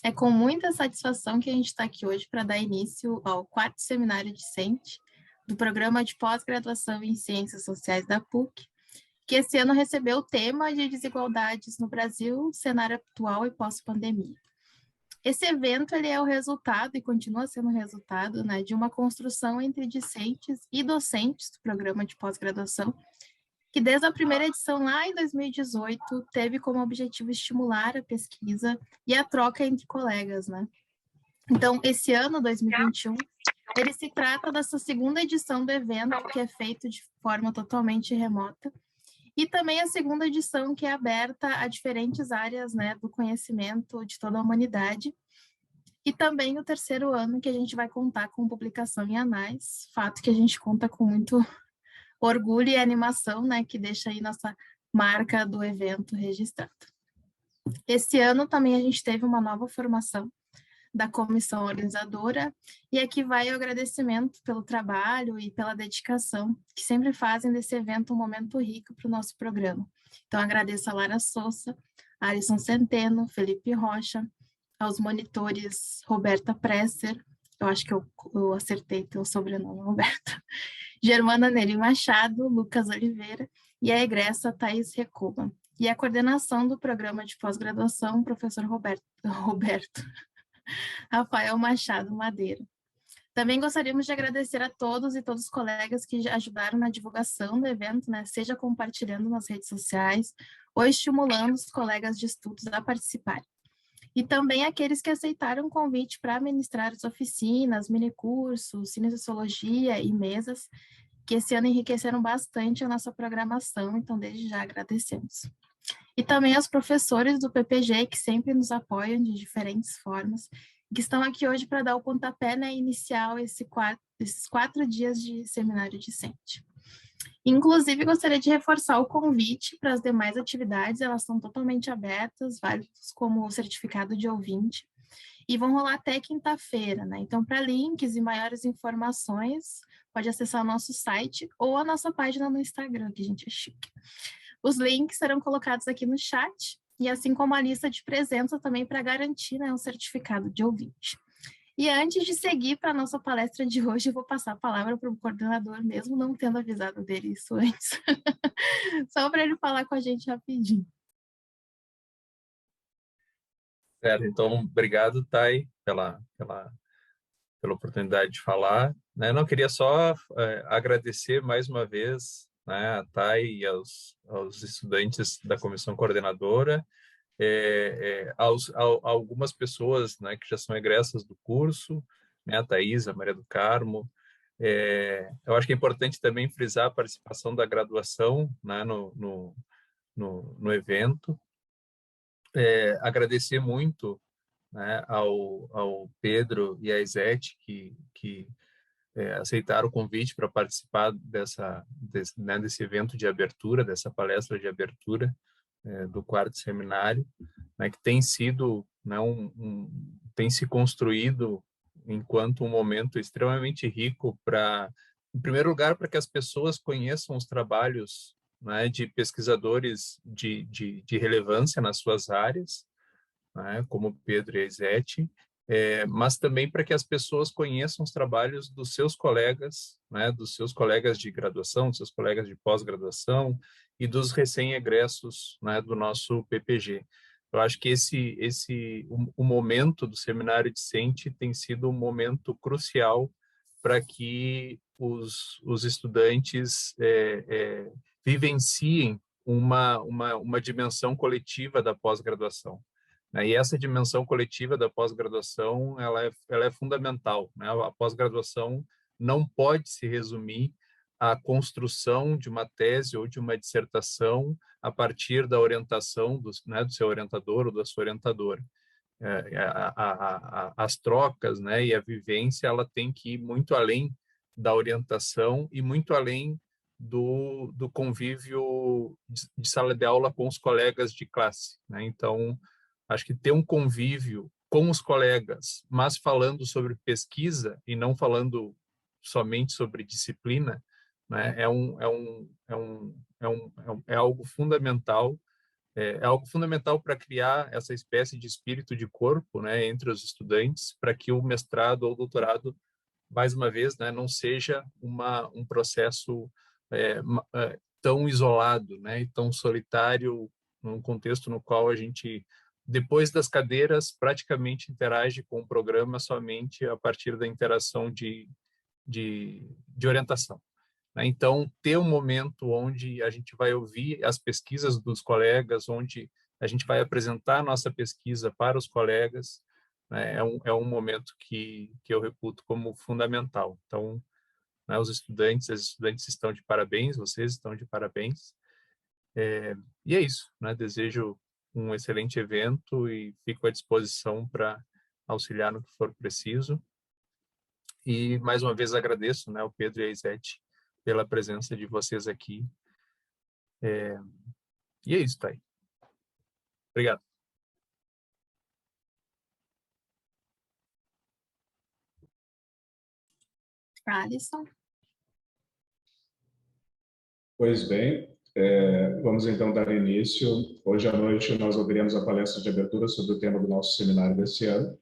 É com muita satisfação que a gente está aqui hoje para dar início ao quarto seminário discente do Programa de Pós-Graduação em Ciências Sociais da PUC, que esse ano recebeu o tema de desigualdades no Brasil, cenário atual e pós-pandemia. Esse evento ele é o resultado, e continua sendo o resultado, né, de uma construção entre discentes e docentes do Programa de Pós-Graduação, que desde a primeira edição lá em 2018 teve como objetivo estimular a pesquisa e a troca entre colegas, né? Então, esse ano, 2021, ele se trata dessa segunda edição do evento, que é feito de forma totalmente remota, e também a segunda edição, que é aberta a diferentes áreas, né, do conhecimento de toda a humanidade, e também o terceiro ano, que a gente vai contar com publicação em anais, fato que a gente conta com muito orgulho e animação, né, que deixa aí nossa marca do evento registrada. Esse ano também a gente teve uma nova formação da comissão organizadora, e aqui vai o agradecimento pelo trabalho e pela dedicação, que sempre fazem desse evento um momento rico para o nosso programa. Então, agradeço a Lara Souza, Alisson Centeno, Felipe Rocha, aos monitores Roberta Presser, eu acho que eu acertei teu sobrenome, Roberta, Germana Neri Machado, Lucas Oliveira e a egressa Thaís Recuba. E a coordenação do programa de pós-graduação, professor Roberto Rafael Machado Madeira. Também gostaríamos de agradecer a todos e todos os colegas que ajudaram na divulgação do evento, né, seja compartilhando nas redes sociais ou estimulando os colegas de estudos a participarem. E também aqueles que aceitaram o convite para ministrar as oficinas, minicursos, cinesiologia e mesas, que esse ano enriqueceram bastante a nossa programação, então desde já agradecemos. E também aos professores do PPG, que sempre nos apoiam de diferentes formas, que estão aqui hoje para dar o pontapé, né, inicial esses 4 dias de seminário discente. Inclusive, gostaria de reforçar o convite para as demais atividades, elas são totalmente abertas, válidas como o certificado de ouvinte, e vão rolar até quinta-feira, né? Então, para links e maiores informações, pode acessar o nosso site ou a nossa página no Instagram, que a gente é chique. Os links serão colocados aqui no chat, e assim como a lista de presença também para garantir, né, um certificado de ouvinte. E antes de seguir para a nossa palestra de hoje, eu vou passar a palavra para o coordenador, mesmo não tendo avisado dele isso antes, só para ele falar com a gente rapidinho. Certo, então, obrigado, Thay, pela oportunidade de falar. Né? Não, queria só agradecer mais uma vez, né, a Thay e aos estudantes da comissão coordenadora, a algumas pessoas, né, que já são egressas do curso, né, a Thaís, a Maria do Carmo. Eu acho que é importante também frisar a participação da graduação, né, no evento. Agradecer muito, né, ao Pedro e à Isete, que aceitaram o convite para participar desse evento de abertura, dessa palestra de abertura do quarto seminário, né, que tem sido, né, tem se construído enquanto um momento extremamente rico para, em primeiro lugar, para que as pessoas conheçam os trabalhos, né, de pesquisadores de relevância nas suas áreas, né, como Pedro e a Isete, mas também para que as pessoas conheçam os trabalhos dos seus colegas, né, dos seus colegas de graduação, dos seus colegas de pós-graduação e dos recém-egressos, né, do nosso PPG. Eu acho que o momento do seminário discente tem sido um momento crucial para que os estudantes vivenciem uma dimensão coletiva da pós-graduação. E essa dimensão coletiva da pós-graduação, ela é fundamental, né? A pós-graduação não pode se resumir à construção de uma tese ou de uma dissertação a partir da orientação do seu orientador ou da sua orientadora. As trocas, né, e a vivência, ela tem que ir muito além da orientação e muito além do convívio de sala de aula com os colegas de classe, né? Então, acho que ter um convívio com os colegas, mas falando sobre pesquisa e não falando somente sobre disciplina, né, é algo fundamental é algo fundamental para criar essa espécie de espírito de corpo, né, entre os estudantes, para que o mestrado ou doutorado, mais uma vez, né, não seja um processo tão isolado, né, e tão solitário, num contexto no qual a gente, depois das cadeiras, praticamente interage com o programa somente a partir da interação de orientação. Então, ter um momento onde a gente vai ouvir as pesquisas dos colegas, onde a gente vai apresentar a nossa pesquisa para os colegas, né, é um momento que eu reputo como fundamental. Então, né, as estudantes estão de parabéns, vocês estão de parabéns. E é isso, né? Desejo um excelente evento e fico à disposição para auxiliar no que for preciso. E, mais uma vez, agradeço, né, ao Pedro e à Izete pela presença de vocês aqui. E é isso, tá aí. Obrigado. Alisson. Pois bem, vamos então dar início. Hoje à noite nós ouviremos a palestra de abertura sobre o tema do nosso seminário desse ano,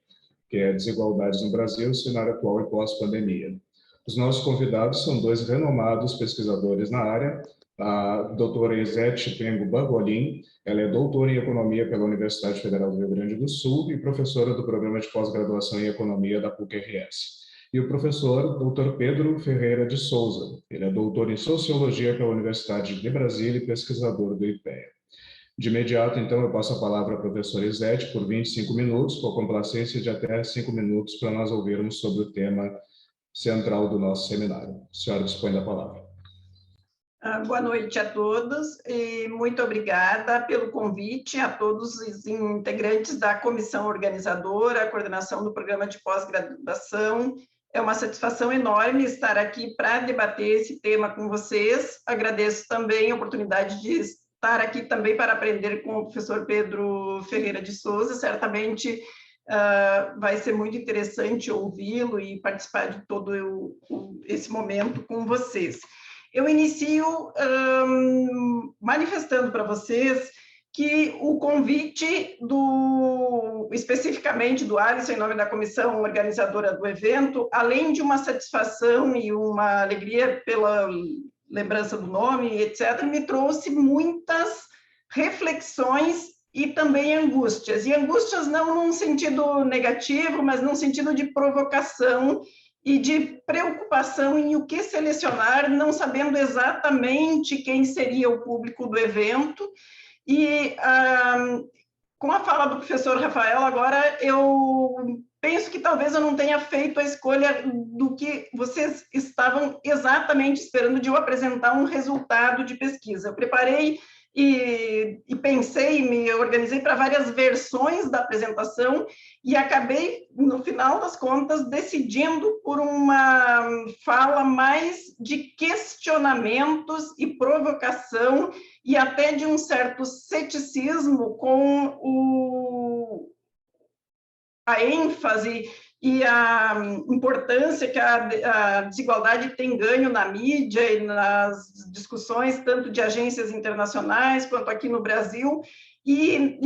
que é Desigualdades no Brasil, cenário atual e pós-pandemia. Os nossos convidados são dois renomados pesquisadores na área, a doutora Izete Pengo Barbolin, ela é doutora em Economia pela Universidade Federal do Rio Grande do Sul e professora do Programa de Pós-Graduação em Economia da PUC-RS. E o professor Dr. Pedro Ferreira de Souza, ele é doutor em Sociologia pela Universidade de Brasília e pesquisador do IPEA. De imediato, então, eu passo a palavra à professora Izete por 25 minutos, com a complacência de até 5 minutos para nós ouvirmos sobre o tema central do nosso seminário. A senhora dispõe da palavra. Boa noite a todos e muito obrigada pelo convite a todos os integrantes da comissão organizadora, a coordenação do programa de pós-graduação. É uma satisfação enorme estar aqui para debater esse tema com vocês. Agradeço também a oportunidade de estar aqui também para aprender com o professor Pedro Ferreira de Souza. Certamente vai ser muito interessante ouvi-lo e participar de todo esse momento com vocês. Eu inicio manifestando para vocês que o convite especificamente do Alisson, em nome da comissão organizadora do evento, além de uma satisfação e uma alegria pela lembrança do nome, etc., me trouxe muitas reflexões e também angústias. E angústias não num sentido negativo, mas num sentido de provocação e de preocupação em o que selecionar, não sabendo exatamente quem seria o público do evento. E, com a fala do professor Rafael, agora eu penso que talvez eu não tenha feito a escolha do que vocês estavam exatamente esperando de eu apresentar um resultado de pesquisa. Eu preparei e pensei, me organizei para várias versões da apresentação e acabei, no final das contas, decidindo por uma fala mais de questionamentos e provocação e até de um certo ceticismo com a ênfase e a importância que a desigualdade tem ganho na mídia e nas discussões, tanto de agências internacionais quanto aqui no Brasil, e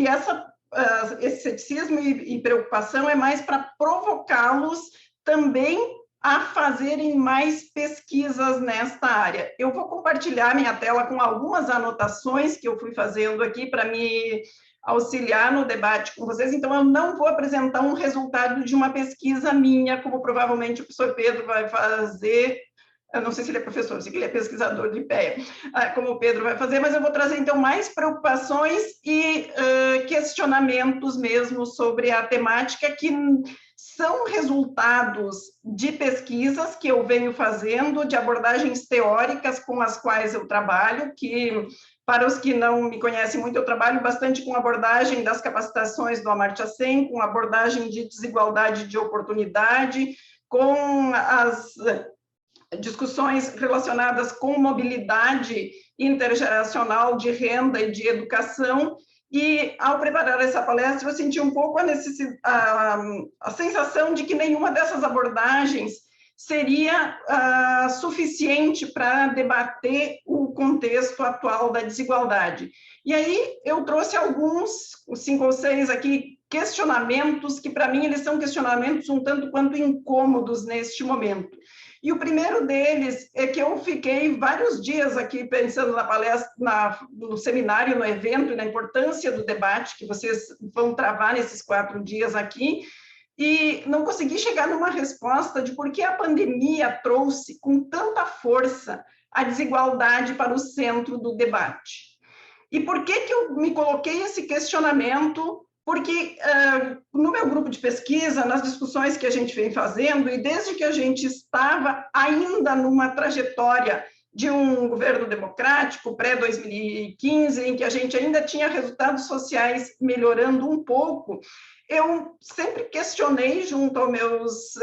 esse ceticismo e preocupação é mais para provocá-los também a fazerem mais pesquisas nesta área. Eu vou compartilhar minha tela com algumas anotações que eu fui fazendo aqui para me auxiliar no debate com vocês, então eu não vou apresentar um resultado de uma pesquisa minha, como provavelmente o professor Pedro vai fazer, eu não sei se ele é professor, sei que ele é pesquisador de IPEA, como o Pedro vai fazer, mas eu vou trazer então mais preocupações e questionamentos mesmo sobre a temática que são resultados de pesquisas que eu venho fazendo, de abordagens teóricas com as quais eu trabalho, que, para os que não me conhecem muito, eu trabalho bastante com abordagem das capacitações do Amartya Sen, com abordagem de desigualdade de oportunidade, com as discussões relacionadas com mobilidade intergeracional de renda e de educação. E, ao preparar essa palestra, eu senti um pouco a sensação de que nenhuma dessas abordagens seria suficiente para debater o o contexto atual da desigualdade. E aí eu trouxe alguns, 5 ou 6 aqui, questionamentos que, para mim, eles são questionamentos um tanto quanto incômodos neste momento. E o primeiro deles é que eu fiquei vários dias aqui pensando na palestra, no seminário, no evento, e na importância do debate que vocês vão travar nesses 4 dias aqui, e não consegui chegar numa resposta de por que a pandemia trouxe com tanta força a desigualdade para o centro do debate. E por que eu me coloquei esse questionamento? Porque no meu grupo de pesquisa, nas discussões que a gente vem fazendo, e desde que a gente estava ainda numa trajetória de um governo democrático, pré-2015, em que a gente ainda tinha resultados sociais melhorando um pouco, eu sempre questionei junto aos meus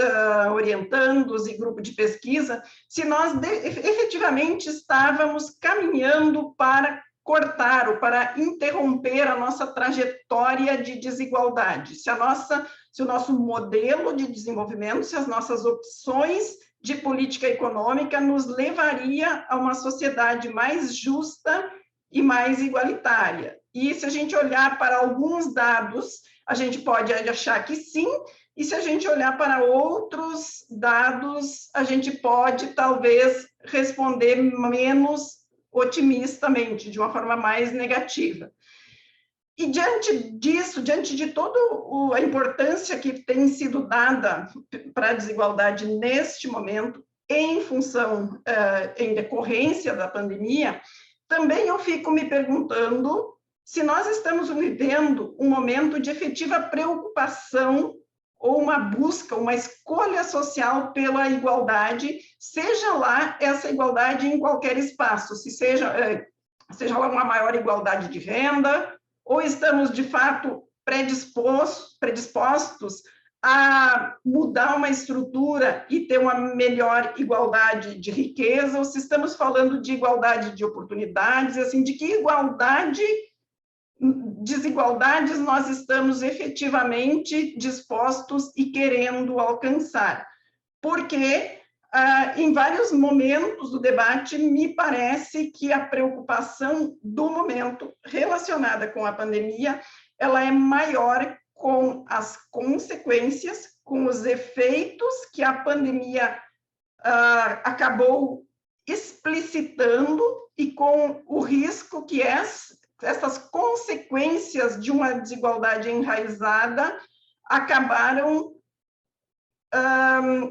orientandos e grupo de pesquisa se nós efetivamente estávamos caminhando para cortar ou para interromper a nossa trajetória de desigualdade, se o nosso modelo de desenvolvimento, se as nossas opções de política econômica nos levaria a uma sociedade mais justa e mais igualitária. E se a gente olhar para alguns dados, a gente pode achar que sim, e se a gente olhar para outros dados, a gente pode talvez responder menos otimistamente, de uma forma mais negativa. E diante disso, diante de toda a importância que tem sido dada para a desigualdade neste momento, em função, em decorrência da pandemia, também eu fico me perguntando se nós estamos vivendo um momento de efetiva preocupação ou uma busca, uma escolha social pela igualdade, seja lá essa igualdade em qualquer espaço, seja lá uma maior igualdade de renda, ou estamos, de fato, predispostos a mudar uma estrutura e ter uma melhor igualdade de riqueza, ou se estamos falando de igualdade de oportunidades, assim, de que desigualdades nós estamos efetivamente dispostos e querendo alcançar. Porque, em vários momentos do debate, me parece que a preocupação do momento relacionada com a pandemia, ela é maior com as consequências, com os efeitos que a pandemia acabou explicitando e com o risco que essas consequências de uma desigualdade enraizada acabaram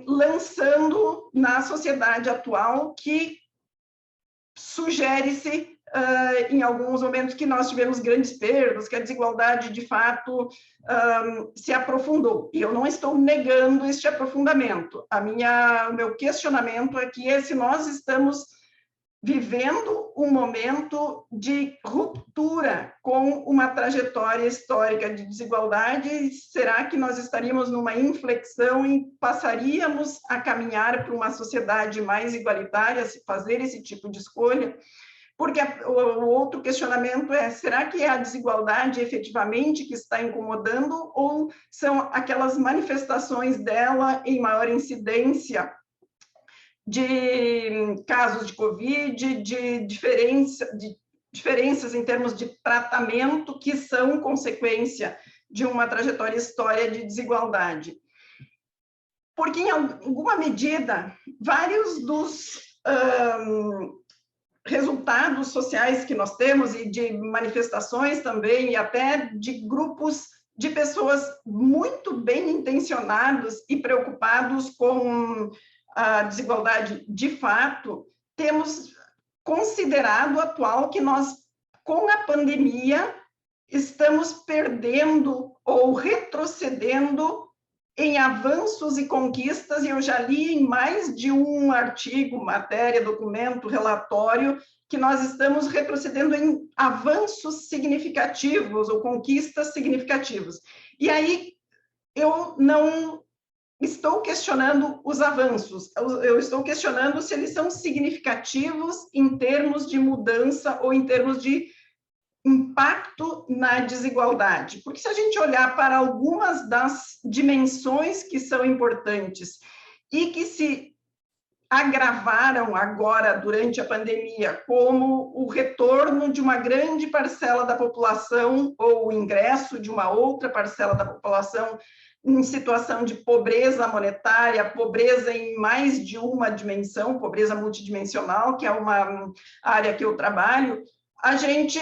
lançando na sociedade atual, que sugere-se, em alguns momentos, que nós tivemos grandes perdas, que a desigualdade, de fato, se aprofundou. E eu não estou negando este aprofundamento. O meu questionamento aqui é se nós estamos vivendo um momento de ruptura com uma trajetória histórica de desigualdade. Será que nós estaríamos numa inflexão e passaríamos a caminhar para uma sociedade mais igualitária, se fazer esse tipo de escolha? Porque o outro questionamento é, será que é a desigualdade efetivamente que está incomodando, ou são aquelas manifestações dela em maior incidência de casos de Covid, de diferenças em termos de tratamento que são consequência de uma trajetória histórica de desigualdade? Porque, em alguma medida, vários dos resultados sociais que nós temos, e de manifestações também, e até de grupos de pessoas muito bem intencionados e preocupados com a desigualdade de fato, temos considerado atual que nós, com a pandemia, estamos perdendo ou retrocedendo em avanços e conquistas, e eu já li em mais de um artigo, matéria, documento, relatório, que nós estamos retrocedendo em avanços significativos ou conquistas significativas. E aí eu não estou questionando os avanços, eu estou questionando se eles são significativos em termos de mudança ou em termos de impacto na desigualdade. Porque se a gente olhar para algumas das dimensões que são importantes e que se agravaram agora, durante a pandemia, como o retorno de uma grande parcela da população ou o ingresso de uma outra parcela da população em situação de pobreza monetária, pobreza em mais de uma dimensão, pobreza multidimensional, que é uma área que eu trabalho, a gente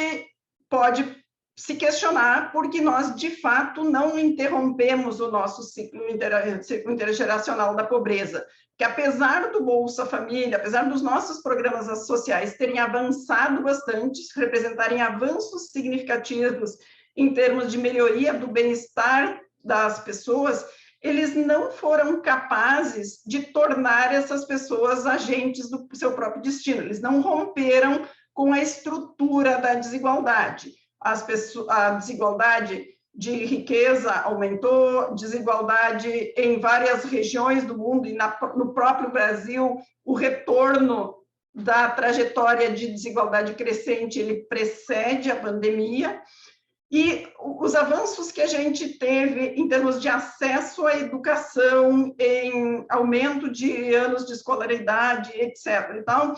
pode se questionar porque nós, de fato, não interrompemos o nosso ciclo intergeracional da pobreza. Que apesar do Bolsa Família, apesar dos nossos programas sociais terem avançado bastante, representarem avanços significativos em termos de melhoria do bem-estar das pessoas, eles não foram capazes de tornar essas pessoas agentes do seu próprio destino, eles não romperam com a estrutura da desigualdade. A desigualdade de riqueza aumentou, desigualdade em várias regiões do mundo e no próprio Brasil, o retorno da trajetória de desigualdade crescente, ele precede a pandemia, e os avanços que a gente teve em termos de acesso à educação, em aumento de anos de escolaridade, etc. Então,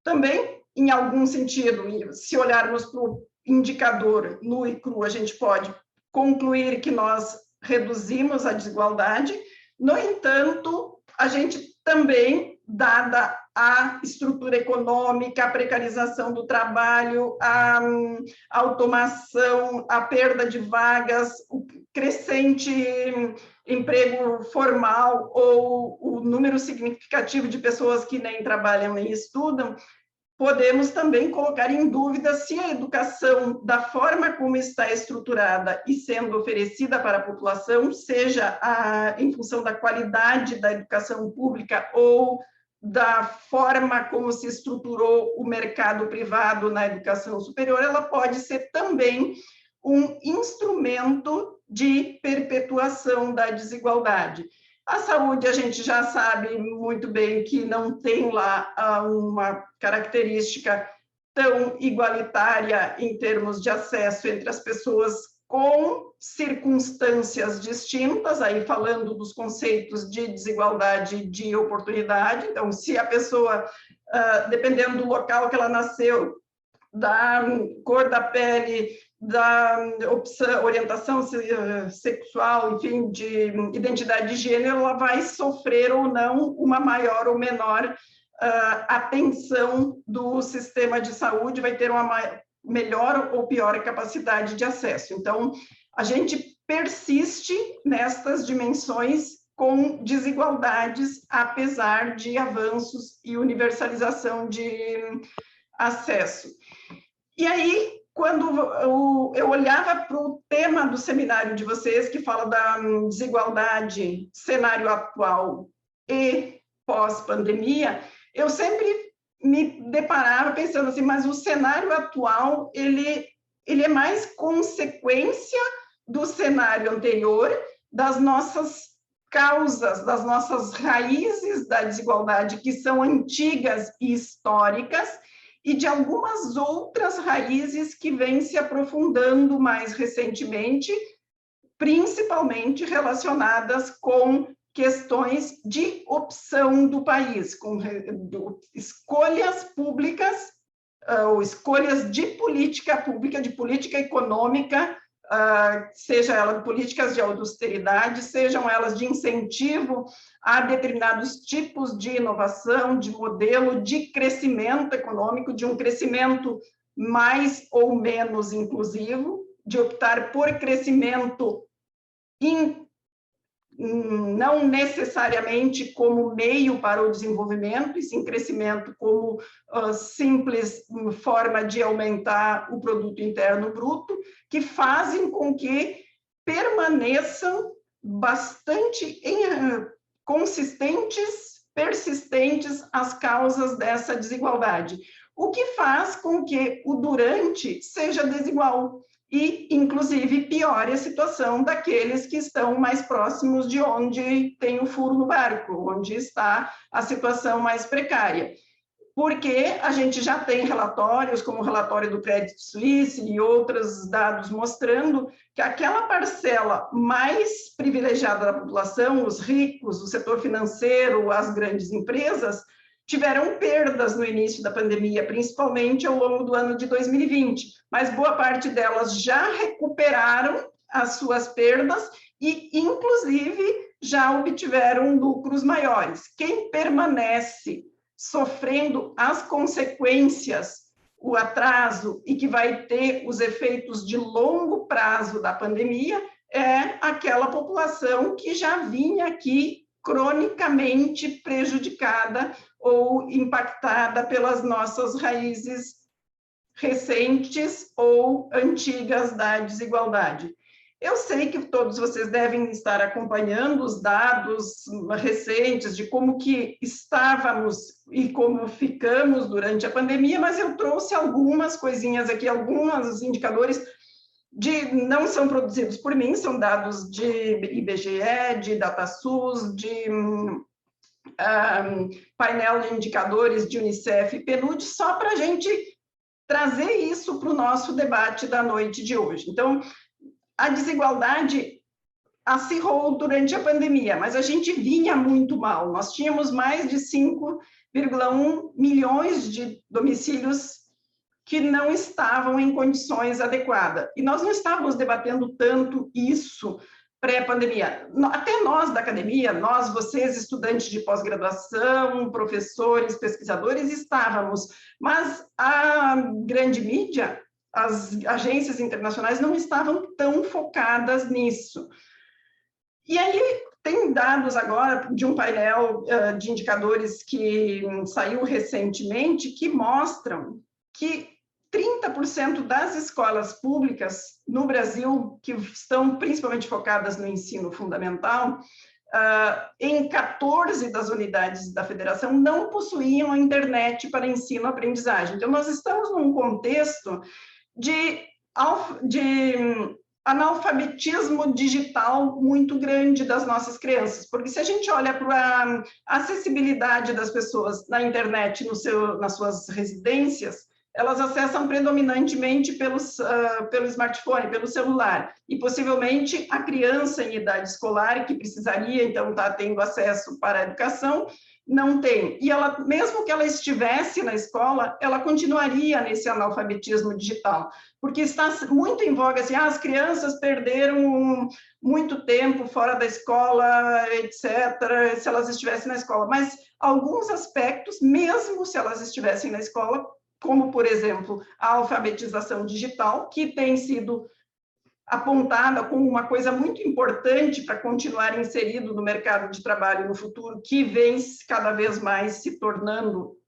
também, em algum sentido, se olharmos para o indicador nu e cru, a gente pode concluir que nós reduzimos a desigualdade. No entanto, a gente também, dada a estrutura econômica, a precarização do trabalho, a automação, a perda de vagas, o crescente emprego formal ou o número significativo de pessoas que nem trabalham nem estudam, podemos também colocar em dúvida se a educação, da forma como está estruturada e sendo oferecida para a população, seja em função da qualidade da educação pública ou da forma como se estruturou o mercado privado na educação superior, ela pode ser também um instrumento de perpetuação da desigualdade. A saúde, a gente já sabe muito bem que não tem lá uma característica tão igualitária em termos de acesso entre as pessoas com circunstâncias distintas, aí falando dos conceitos de desigualdade de oportunidade. Então, se a pessoa, dependendo do local que ela nasceu, da cor da pele, da opção, orientação sexual, enfim, de identidade de gênero, ela vai sofrer ou não uma maior ou menor atenção do sistema de saúde, vai ter uma melhor ou pior capacidade de acesso. Então, a gente persiste nestas dimensões com desigualdades, apesar de avanços e universalização de acesso. E aí, quando eu olhava para o tema do seminário de vocês, que fala da desigualdade, cenário atual e pós-pandemia, eu sempre me deparava pensando assim, mas o cenário atual, ele é mais consequência do cenário anterior, das nossas causas, das nossas raízes da desigualdade, que são antigas e históricas, e de algumas outras raízes que vêm se aprofundando mais recentemente, principalmente relacionadas com questões de opção do país, com escolhas públicas, ou escolhas de política pública, de política econômica, seja ela políticas de austeridade, sejam elas de incentivo a determinados tipos de inovação, de modelo de crescimento econômico, de um crescimento mais ou menos inclusivo, de optar por crescimento não necessariamente como meio para o desenvolvimento, e sim crescimento como simples forma de aumentar o produto interno bruto, que fazem com que permaneçam bastante consistentes, persistentes as causas dessa desigualdade, o que faz com que o durante seja desigual e, inclusive, piore a situação daqueles que estão mais próximos de onde tem o furo no barco, onde está a situação mais precária. Porque a gente já tem relatórios, como o relatório do Credit Suisse e outros dados mostrando que aquela parcela mais privilegiada da população, os ricos, o setor financeiro, as grandes empresas, tiveram perdas no início da pandemia, principalmente ao longo do ano de 2020, mas boa parte delas já recuperaram as suas perdas e, inclusive, já obtiveram lucros maiores. Quem permanece sofrendo as consequências, o atraso e que vai ter os efeitos de longo prazo da pandemia é aquela população que já vinha aqui cronicamente prejudicada ou impactada pelas nossas raízes recentes ou antigas da desigualdade. Eu sei que todos vocês devem estar acompanhando os dados recentes de como que estávamos e como ficamos durante a pandemia, mas eu trouxe algumas coisinhas aqui, alguns indicadores não são produzidos por mim, são dados de IBGE, de DataSUS, de painel de indicadores de Unicef e PNUD, só para a gente trazer isso para o nosso debate da noite de hoje. Então, a desigualdade acirrou durante a pandemia, mas a gente vinha muito mal. Nós tínhamos mais de 5,1 milhões de domicílios que não estavam em condições adequadas. E nós não estávamos debatendo tanto isso pré-pandemia. Até nós da academia, nós, vocês, estudantes de pós-graduação, professores, pesquisadores, estávamos, mas a grande mídia, as agências internacionais não estavam tão focadas nisso. E aí tem dados agora de um painel de indicadores que saiu recentemente que mostram que 30% das escolas públicas no Brasil, que estão principalmente focadas no ensino fundamental, em 14 das unidades da federação não possuíam a internet para ensino-aprendizagem. Então, nós estamos num contexto de analfabetismo digital muito grande das nossas crianças, porque se a gente olha para a acessibilidade das pessoas na internet, nas suas residências, elas acessam predominantemente pelo smartphone, pelo celular, e possivelmente a criança em idade escolar, que precisaria, então, estar tendo acesso para a educação, não tem. E ela, mesmo que ela estivesse na escola, ela continuaria nesse analfabetismo digital, porque está muito em voga, assim, as crianças perderam muito tempo fora da escola, etc., se elas estivessem na escola. Mas alguns aspectos, mesmo se elas estivessem na escola, como, por exemplo, a alfabetização digital, que tem sido apontada como uma coisa muito importante para continuar inserido no mercado de trabalho no futuro, que vem cada vez mais se tornando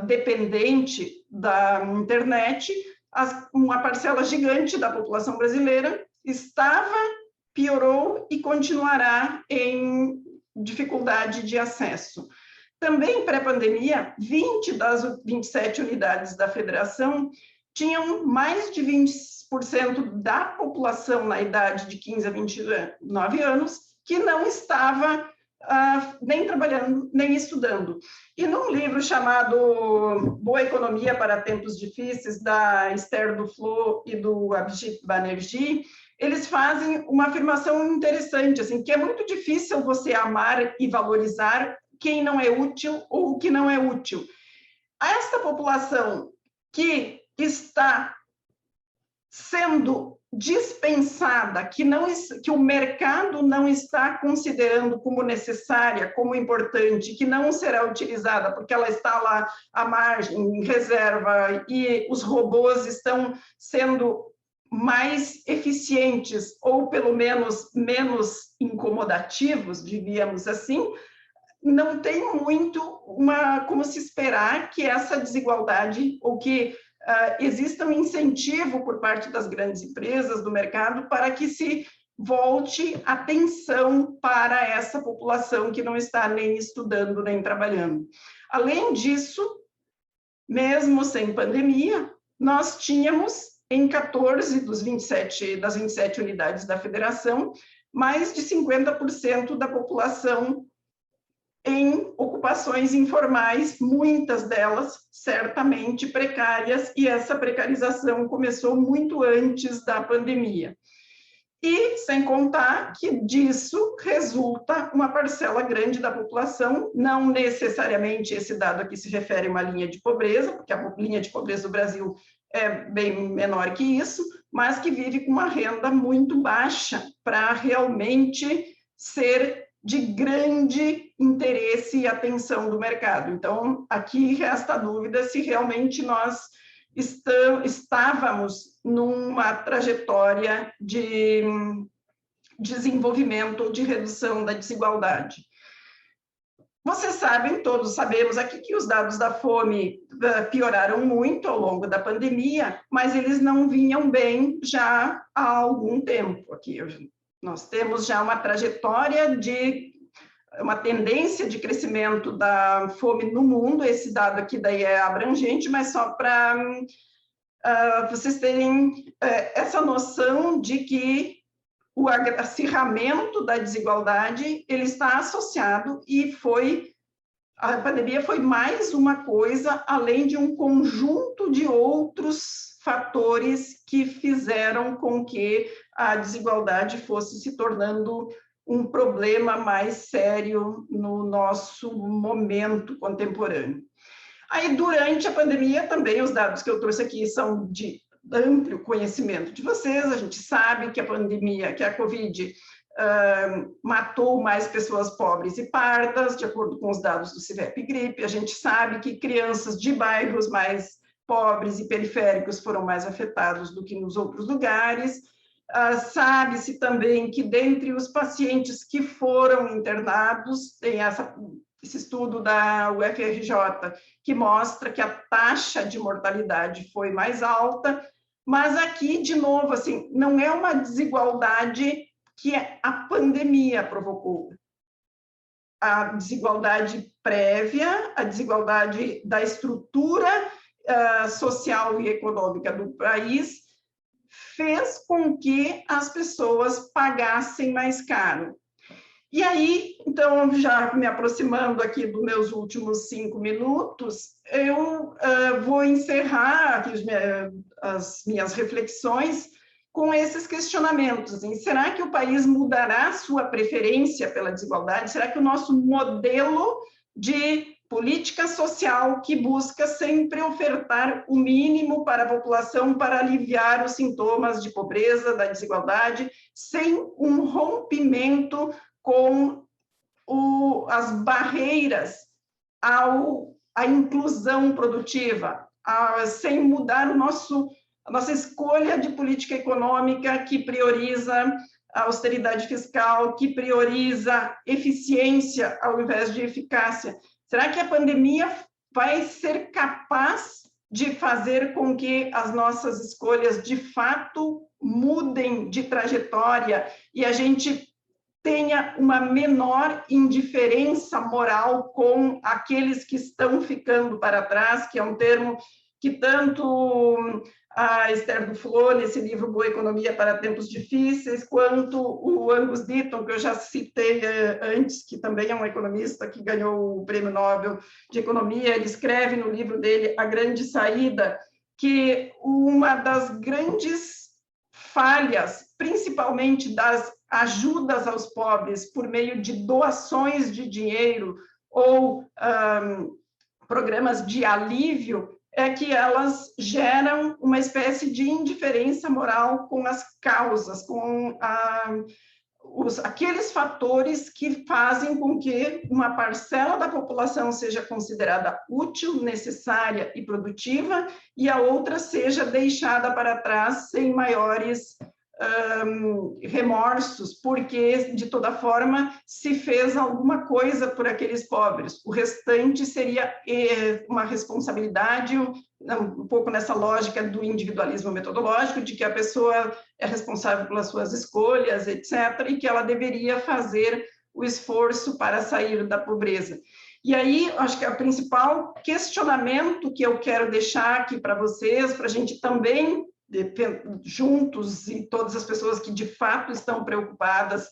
dependente da internet, uma parcela gigante da população brasileira estava, piorou e continuará em dificuldade de acesso. Também pré-pandemia, 20 das 27 unidades da federação tinham mais de 20% da população na idade de 15 a 29 anos que não estava nem trabalhando, nem estudando. E num livro chamado Boa Economia para Tempos Difíceis, da Esther Duflo e do Abhijit Banerjee, eles fazem uma afirmação interessante, assim, que é muito difícil você amar e valorizar quem não é útil ou o que não é útil. Essa população que está sendo dispensada, que o mercado não está considerando como necessária, como importante, que não será utilizada porque ela está lá à margem, em reserva, e os robôs estão sendo mais eficientes ou pelo menos menos incomodativos, diríamos assim, não tem muito como se esperar que essa desigualdade ou que exista um incentivo por parte das grandes empresas do mercado para que se volte atenção para essa população que não está nem estudando nem trabalhando. Além disso, mesmo sem pandemia, nós tínhamos em 14 das 27 unidades da federação, mais de 50% da população em ocupações informais, muitas delas certamente precárias, e essa precarização começou muito antes da pandemia. E sem contar que disso resulta uma parcela grande da população, não necessariamente esse dado aqui se refere a uma linha de pobreza, porque a linha de pobreza do Brasil é bem menor que isso, mas que vive com uma renda muito baixa para realmente ser de grande interesse e atenção do mercado. Então, aqui resta a dúvida se realmente nós estávamos numa trajetória de desenvolvimento, de redução da desigualdade. Vocês sabem, todos sabemos aqui, que os dados da fome pioraram muito ao longo da pandemia, mas eles não vinham bem já há algum tempo. Aqui nós temos já uma trajetória uma tendência de crescimento da fome no mundo. Esse dado aqui daí é abrangente, mas só para vocês terem essa noção de que o acirramento da desigualdade ele está associado e a pandemia foi mais uma coisa, além de um conjunto de outros fatores que fizeram com que a desigualdade fosse se tornando um problema mais sério no nosso momento contemporâneo. Aí, durante a pandemia, também os dados que eu trouxe aqui são de amplo conhecimento de vocês. A gente sabe que a pandemia, que a Covid, matou mais pessoas pobres e pardas, de acordo com os dados do CIVEP-Gripe. A gente sabe que crianças de bairros mais pobres e periféricos foram mais afetados do que nos outros lugares. Sabe-se também que, dentre os pacientes que foram internados, tem esse estudo da UFRJ, que mostra que a taxa de mortalidade foi mais alta, mas aqui, de novo, assim, não é uma desigualdade que a pandemia provocou. A desigualdade prévia, a desigualdade da estrutura social e econômica do país fez com que as pessoas pagassem mais caro. E aí, então, já me aproximando aqui dos meus últimos 5 minutos, eu vou encerrar aqui as minhas reflexões com esses questionamentos. Assim, será que o país mudará sua preferência pela desigualdade? Será que o nosso modelo de política social que busca sempre ofertar o mínimo para a população para aliviar os sintomas de pobreza, da desigualdade, sem um rompimento com as barreiras à inclusão produtiva, sem mudar a nossa escolha de política econômica que prioriza a austeridade fiscal, que prioriza eficiência ao invés de eficácia? Será que a pandemia vai ser capaz de fazer com que as nossas escolhas de fato mudem de trajetória e a gente tenha uma menor indiferença moral com aqueles que estão ficando para trás, que é um termo que tanto a Esther Duflo, nesse livro Boa Economia para Tempos Difíceis, quanto o Angus Deaton, que eu já citei antes, que também é um economista que ganhou o Prêmio Nobel de Economia, ele escreve no livro dele A Grande Saída, que uma das grandes falhas, principalmente das ajudas aos pobres por meio de doações de dinheiro ou programas de alívio, é que elas geram uma espécie de indiferença moral com as causas, com aqueles fatores que fazem com que uma parcela da população seja considerada útil, necessária e produtiva, e a outra seja deixada para trás sem maiores remorsos, porque, de toda forma, se fez alguma coisa por aqueles pobres. O restante seria uma responsabilidade, um pouco nessa lógica do individualismo metodológico, de que a pessoa é responsável pelas suas escolhas, etc., e que ela deveria fazer o esforço para sair da pobreza. E aí, acho que o principal questionamento que eu quero deixar aqui para vocês, para a gente também juntos, e todas as pessoas que de fato estão preocupadas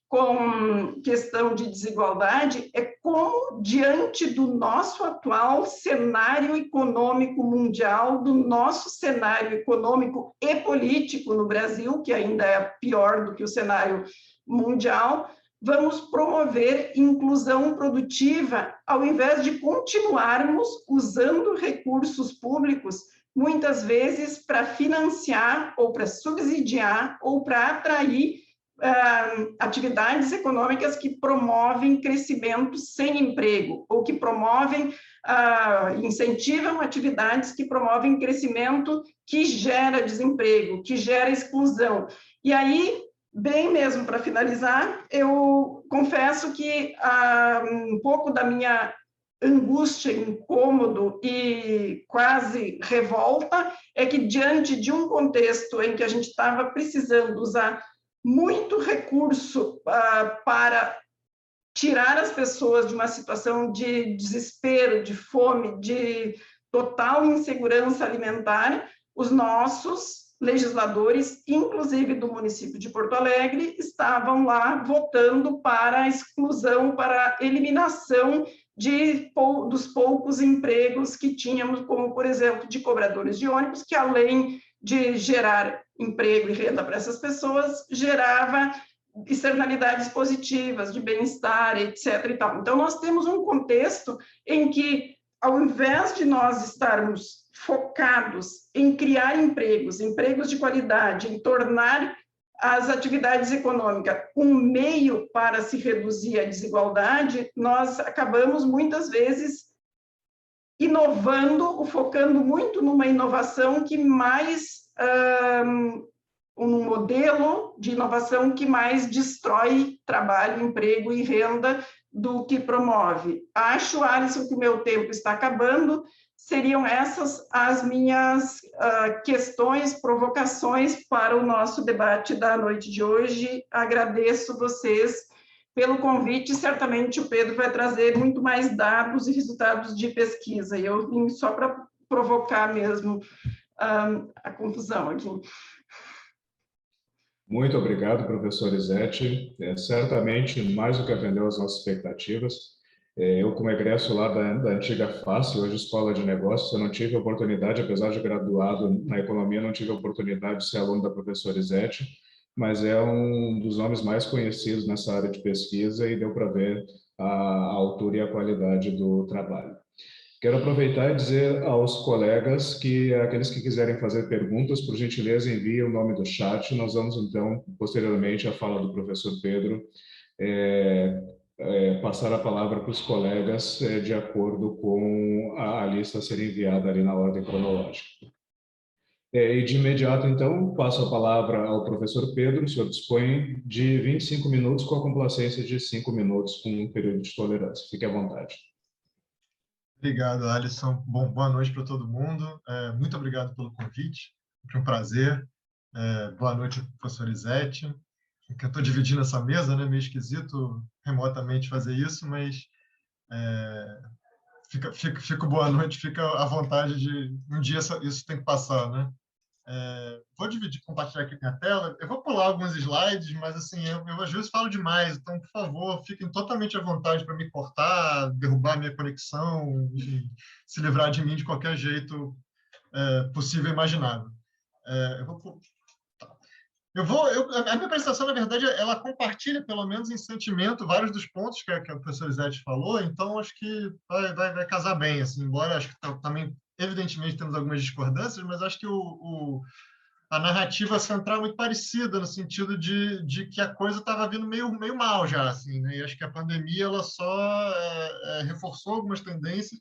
com questão de desigualdade é como, diante do nosso atual cenário econômico mundial, do nosso cenário econômico e político no Brasil, que ainda é pior do que o cenário mundial, vamos promover inclusão produtiva, ao invés de continuarmos usando recursos públicos, muitas vezes para financiar ou para subsidiar ou para atrair atividades econômicas que promovem crescimento sem emprego, ou que promovem, incentivam atividades que promovem crescimento que gera desemprego, que gera exclusão. E aí, bem mesmo para finalizar, eu confesso que um pouco da minha angústia, incômodo e quase revolta é que, diante de um contexto em que a gente estava precisando usar muito recurso para tirar as pessoas de uma situação de desespero, de fome, de total insegurança alimentar, os nossos legisladores, inclusive do município de Porto Alegre, estavam lá votando para a exclusão, para a eliminação dos poucos empregos que tínhamos, como, por exemplo, de cobradores de ônibus, que, além de gerar emprego e renda para essas pessoas, gerava externalidades positivas, de bem-estar, etc. E tal. Então, nós temos um contexto em que, ao invés de nós estarmos focados em criar empregos de qualidade, em tornar as atividades econômicas um meio para se reduzir a desigualdade, nós acabamos, muitas vezes, inovando, ou focando muito numa inovação que mais, um modelo de inovação que mais destrói trabalho, emprego e renda do que promove. Acho, Alisson, que o meu tempo está acabando. Seriam essas as minhas questões, provocações para o nosso debate da noite de hoje. Agradeço vocês pelo convite. Certamente o Pedro vai trazer muito mais dados e resultados de pesquisa. E eu vim só para provocar mesmo a confusão aqui. Muito obrigado, professor Izete. Certamente, mais do que atendeu às nossas expectativas. Eu, como egresso lá da antiga FACE, hoje Escola de Negócios, eu não tive a oportunidade, apesar de graduado na economia, não tive a oportunidade de ser aluno da professora Izete, mas é um dos nomes mais conhecidos nessa área de pesquisa e deu para ver a altura e a qualidade do trabalho. Quero aproveitar e dizer aos colegas que aqueles que quiserem fazer perguntas, por gentileza, enviem o nome do chat. Nós vamos, então, posteriormente, à fala do professor Pedro, passar a palavra para os colegas de acordo com a lista a ser enviada ali na ordem cronológica. E de imediato, então, passo a palavra ao professor Pedro. O senhor dispõe de 25 minutos com a complacência de 5 minutos com um período de tolerância. Fique à vontade. Obrigado, Alisson. Bom, boa noite para todo mundo. Muito obrigado pelo convite. Foi um prazer. Boa noite, professor Izete. Eu estou dividindo essa mesa, né? Meio esquisito remotamente fazer isso, mas fica boa noite, fica à vontade de... Um dia isso tem que passar, né? Vou compartilhar aqui minha tela. Eu vou pular alguns slides, mas assim, eu às vezes falo demais, então, por favor, fiquem totalmente à vontade para me cortar, derrubar minha conexão, enfim, se livrar de mim de qualquer jeito possível e imaginável. A minha apresentação, na verdade, ela compartilha, pelo menos em sentimento, vários dos pontos que a professora Izete falou, então acho que vai casar bem, assim, embora acho que também, evidentemente, temos algumas discordâncias, mas acho que a narrativa central é muito parecida, no sentido de que a coisa estava vindo meio mal já, assim, né? E acho que a pandemia ela só reforçou algumas tendências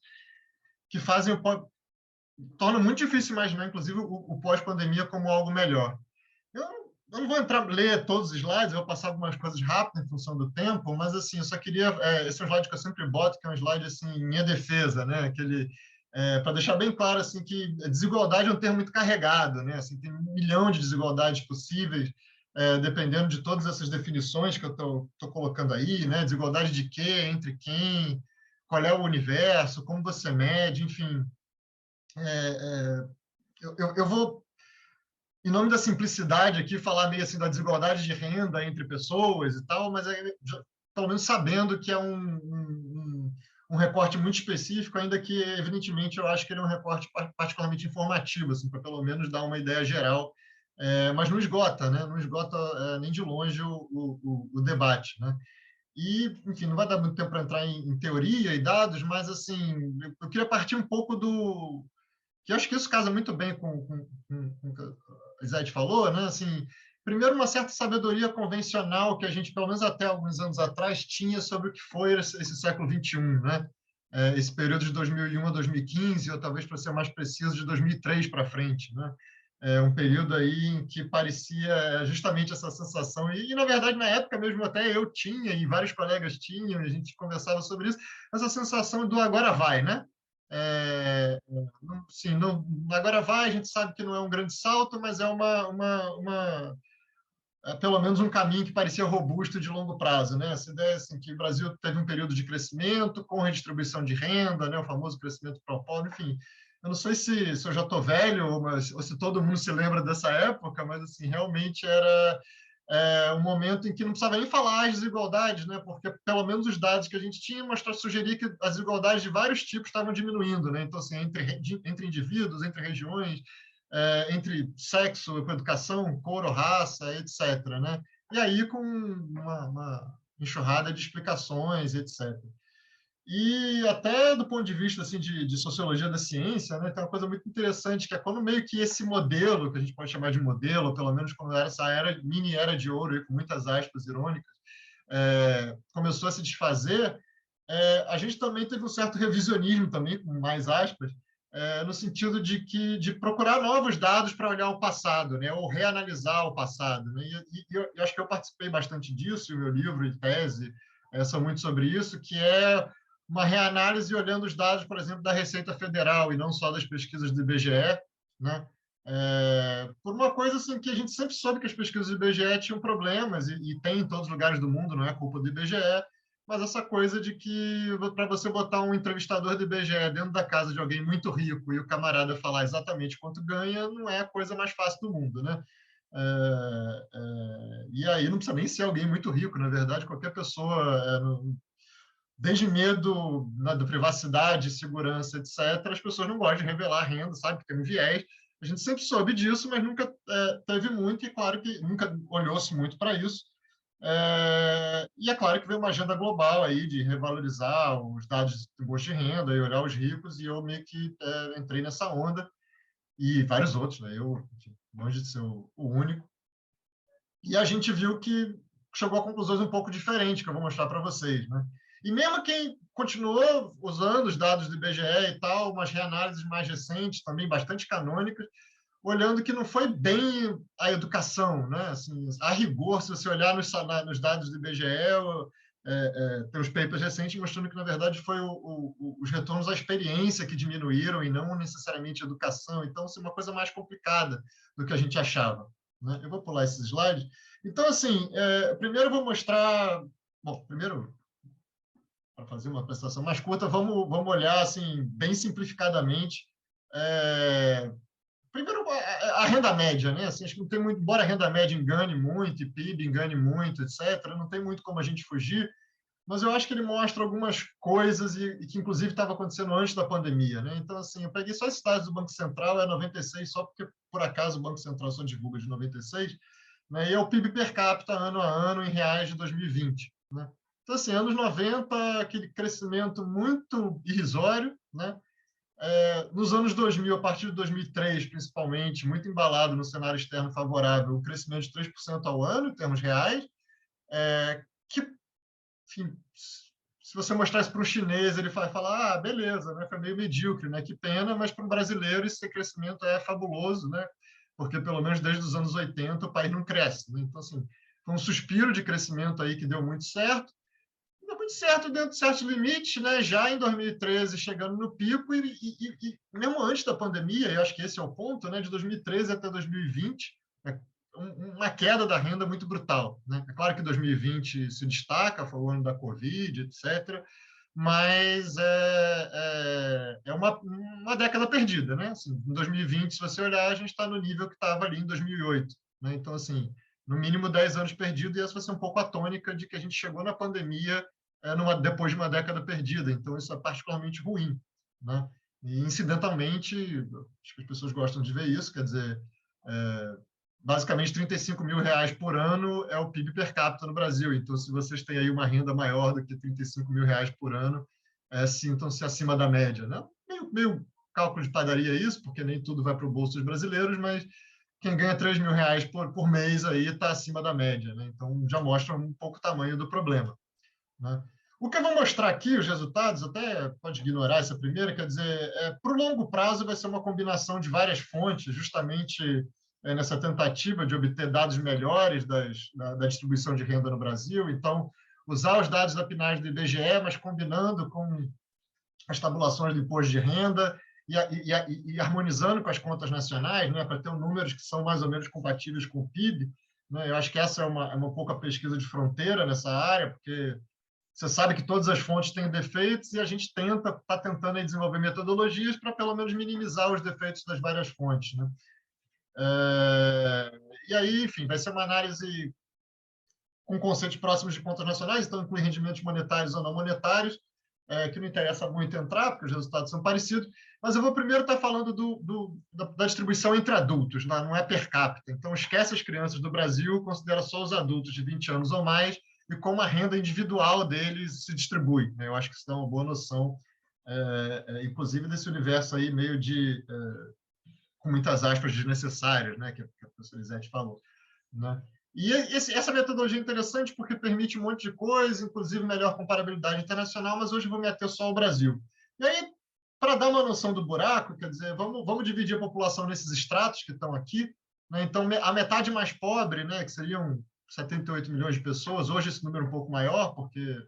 que torna muito difícil imaginar, inclusive, o pós-pandemia como algo melhor. Eu não vou ler todos os slides, eu vou passar algumas coisas rápidas em função do tempo, mas assim, eu só queria... esse é um slide que eu sempre boto, que é um slide assim, em minha defesa, né? Para deixar bem claro assim, que desigualdade é um termo muito carregado, né? Assim, tem 1 milhão de desigualdades possíveis, dependendo de todas essas definições que eu estou colocando aí, né? Desigualdade de quê, entre quem, qual é o universo, como você mede, enfim. Eu vou... em nome da simplicidade aqui, falar meio assim da desigualdade de renda entre pessoas e tal, mas pelo menos sabendo que é um recorte muito específico, ainda que, evidentemente, eu acho que ele é um recorte particularmente informativo, assim, para pelo menos dar uma ideia geral, mas não esgota, né? Não esgota nem de longe o debate, né? E, enfim, não vai dar muito tempo para entrar em teoria e dados, mas, assim, eu queria partir um pouco que eu acho que isso casa muito bem com o que a Zed falou, né? Assim, primeiro, uma certa sabedoria convencional que a gente, pelo menos até alguns anos atrás, tinha sobre o que foi esse século XXI, né? Esse período de 2001 a 2015, ou talvez, para ser mais preciso, de 2003 para frente, né? Um período aí em que parecia justamente essa sensação, e, na verdade, na época mesmo até eu tinha, e vários colegas tinham, e a gente conversava sobre isso, essa sensação do agora vai, né? Sim, não, agora vai, a gente sabe que não é um grande salto, mas é pelo menos um caminho que parecia robusto de longo prazo, né? Essa ideia assim, que o Brasil teve um período de crescimento com redistribuição de renda, né? O famoso crescimento para o pobre, enfim. Eu não sei se eu já estou velho ou se todo mundo se lembra dessa época, mas assim, realmente era um momento em que não precisava nem falar as desigualdades, né? Porque pelo menos os dados que a gente tinha sugeria que as desigualdades de vários tipos estavam diminuindo, né? Então, assim, entre indivíduos, entre regiões, entre sexo, educação, cor ou raça, etc., né? E aí com uma enxurrada de explicações, etc. E até do ponto de vista assim, de sociologia da ciência, né, tem uma coisa muito interessante, que é quando meio que esse modelo, que a gente pode chamar de modelo, ou pelo menos quando era essa mini era de ouro, com muitas aspas irônicas, começou a se desfazer, a gente também teve um certo revisionismo, também, com mais aspas, no sentido de procurar novos dados para olhar o passado, né, ou reanalisar o passado. Né? E eu acho que eu participei bastante disso, e o meu livro e tese são muito sobre isso, que é uma reanálise olhando os dados, por exemplo, da Receita Federal e não só das pesquisas do IBGE, né? Por uma coisa assim que a gente sempre soube que as pesquisas do IBGE tinham problemas e tem em todos os lugares do mundo, não é culpa do IBGE, mas essa coisa de que para você botar um entrevistador do IBGE dentro da casa de alguém muito rico e o camarada falar exatamente quanto ganha, não é a coisa mais fácil do mundo, né? E aí não precisa nem ser alguém muito rico, na verdade, qualquer pessoa desde medo, né, da privacidade, segurança, etc., as pessoas não gostam de revelar a renda, sabe? Porque tem um viés. A gente sempre soube disso, mas nunca teve muito, e claro que nunca olhou-se muito para isso. E é claro que veio uma agenda global aí de revalorizar os dados de imposto de renda e olhar os ricos, e eu meio que entrei nessa onda, e vários outros, né? Eu, longe de ser o único. E a gente viu que chegou a conclusões um pouco diferentes, que eu vou mostrar para vocês, né? E mesmo quem continuou usando os dados do IBGE e tal, umas reanálises mais recentes, também bastante canônicas, olhando que não foi bem a educação, né? Assim, a rigor, se você olhar nos dados do IBGE, tem os papers recentes mostrando que, na verdade, foi os retornos à experiência que diminuíram e não necessariamente a educação. Então, assim, uma coisa mais complicada do que a gente achava. Né? Eu vou pular esses slides. Então, assim, primeiro eu vou mostrar... Bom, primeiro, para fazer uma apresentação mais curta, vamos olhar, assim, bem simplificadamente, primeiro, a renda média, né? Assim, acho que não tem muito, embora a renda média engane muito, e PIB engane muito, etc., não tem muito como a gente fugir, mas eu acho que ele mostra algumas coisas e que, inclusive, estava acontecendo antes da pandemia, né? Então, assim, eu peguei só esses dados do Banco Central, 96, só porque, por acaso, o Banco Central só divulga de 96, né? E é o PIB per capita, ano a ano, em reais de 2020, né? Então, assim, anos 90, aquele crescimento muito irrisório, né? Nos anos 2000, a partir de 2003, principalmente, muito embalado no cenário externo favorável, o crescimento de 3% ao ano, em termos reais, que, enfim, se você mostrar isso para um chinês, ele vai falar, beleza, né, foi meio medíocre, né, que pena, mas para um brasileiro esse crescimento é fabuloso, né, porque pelo menos desde os anos 80 o país não cresce. Né? Então, assim, foi um suspiro de crescimento aí que deu muito certo, dentro de certos limites, né? Já em 2013, chegando no pico, e mesmo antes da pandemia, eu acho que esse é o ponto, né? De 2013 até 2020, uma queda da renda muito brutal. Né? É claro que 2020 se destaca, foi o ano da Covid, etc., mas é uma década perdida, né? Assim, em 2020, se você olhar, a gente está no nível que estava ali em 2008, né? Então, assim, no mínimo 10 anos perdidos, e essa vai ser um pouco a tônica de que a gente chegou na pandemia depois de uma década perdida. Então, isso é particularmente ruim, né? E, incidentalmente, acho que as pessoas gostam de ver isso, quer dizer, basicamente R$ 35.000 por ano é o PIB per capita no Brasil. Então, se vocês têm aí uma renda maior do que R$ 35.000 por ano, sintam-se acima da média, né? Meio cálculo de padaria isso, porque nem tudo vai para o bolso dos brasileiros, mas quem ganha R$ 3.000 por mês aí está acima da média, né? Então, já mostra um pouco o tamanho do problema, né? O que eu vou mostrar aqui, os resultados, até pode ignorar essa primeira, quer dizer, para o longo prazo vai ser uma combinação de várias fontes, justamente nessa tentativa de obter dados melhores da distribuição de renda no Brasil. Então, usar os dados da PNAD do IBGE, mas combinando com as tabulações do imposto de renda e harmonizando com as contas nacionais, né, para ter números que são mais ou menos compatíveis com o PIB. Né? Eu acho que essa é uma pouca pesquisa de fronteira nessa área, porque você sabe que todas as fontes têm defeitos e a gente está tentando desenvolver metodologias para pelo menos minimizar os defeitos das várias fontes, né? E aí, enfim, vai ser uma análise com conceitos próximos de contas nacionais, então inclui rendimentos monetários ou não monetários, que não interessa muito entrar, porque os resultados são parecidos, mas eu vou primeiro estar falando da distribuição entre adultos, não é per capita. Então, esquece as crianças do Brasil, considera só os adultos de 20 anos ou mais e como a renda individual deles se distribui. Eu acho que isso dá uma boa noção, inclusive, desse universo aí meio com muitas aspas desnecessárias, né, que a professora Lisete falou, né? E essa metodologia é interessante porque permite um monte de coisa, inclusive melhor comparabilidade internacional, mas hoje vou me ater só ao Brasil. E aí, para dar uma noção do buraco, quer dizer, vamos dividir a população nesses estratos que estão aqui, né? Então, a metade mais pobre, né, que seriam 78 milhões de pessoas, hoje esse número é um pouco maior, porque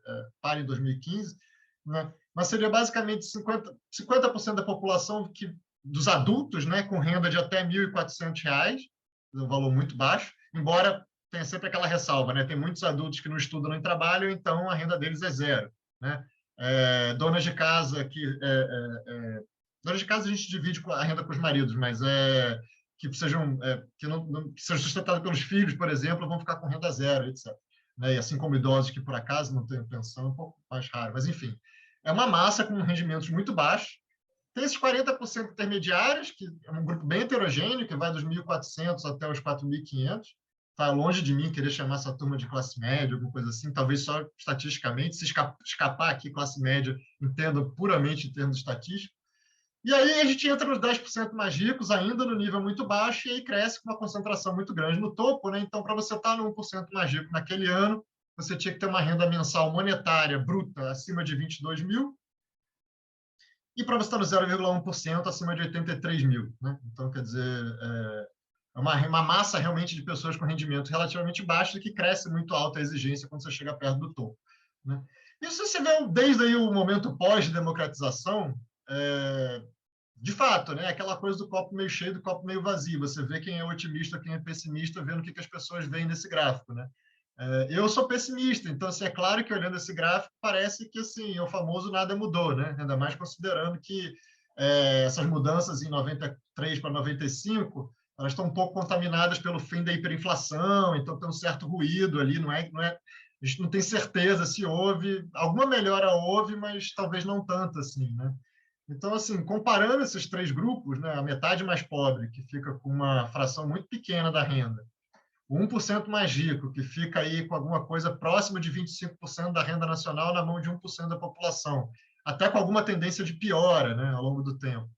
para em 2015, né? Mas seria basicamente 50% da população dos adultos, né, com renda de até R$ 1.400, um valor muito baixo, embora tenha sempre aquela ressalva, né? Tem muitos adultos que não estudam nem trabalham, então a renda deles é zero, né? Donas de casa donas de casa a gente divide a renda com os maridos, mas que sejam que sejam sustentadas pelos filhos, por exemplo, vão ficar com renda zero, etc. Né? E assim como idosos que por acaso não têm pensão, é um pouco mais raro, mas enfim, é uma massa com rendimentos muito baixos. Tem esses 40% intermediários, que é um grupo bem heterogêneo, que vai dos 1.400 até os 4.500. Está longe de mim querer chamar essa turma de classe média, alguma coisa assim, talvez só estatisticamente, se escapar aqui classe média, entendo puramente em termos estatísticos. E aí a gente entra nos 10% mais ricos, ainda no nível muito baixo, e aí cresce com uma concentração muito grande no topo, né? Então, para você estar no 1% mais rico naquele ano, você tinha que ter uma renda mensal monetária bruta acima de 22 mil, e para você estar no 0,1% acima de 83 mil. Né? Então, quer dizer, é uma massa realmente de pessoas com rendimento relativamente baixo e que cresce muito alta a exigência quando você chega perto do topo. Né? E se você vê desde aí o momento pós-democratização, de fato, né, aquela coisa do copo meio cheio, do copo meio vazio. Você vê quem é otimista, quem é pessimista, vendo o que as pessoas veem nesse gráfico. Né? Eu sou pessimista, então assim, é claro que olhando esse gráfico parece que assim, o famoso nada mudou, né? Ainda mais considerando que essas mudanças em 93 para 95 elas estão um pouco contaminadas pelo fim da hiperinflação, então tem um certo ruído ali, a gente não tem certeza se houve, alguma melhora houve, mas talvez não tanto assim, né? Então, assim, comparando esses três grupos, né, a metade mais pobre, que fica com uma fração muito pequena da renda, o 1% mais rico, que fica aí com alguma coisa próxima de 25% da renda nacional na mão de 1% da população, até com alguma tendência de piora, né, ao longo do tempo.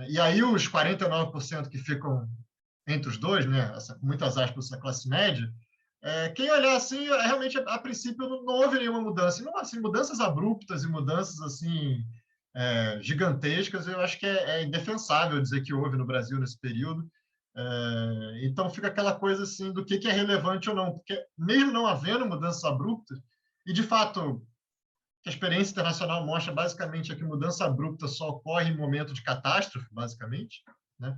E aí os 49% que ficam entre os dois, né, com muitas aspas, essa classe média, quem olhar assim, realmente, a princípio, não houve nenhuma mudança. Não, assim, mudanças abruptas e mudanças assim gigantescas, eu acho que é indefensável dizer que houve no Brasil nesse período. Então fica aquela coisa assim do que é relevante ou não, porque mesmo não havendo mudanças abruptas, e de fato a experiência internacional mostra basicamente é que mudança abrupta só ocorre em momento de catástrofe, basicamente, né?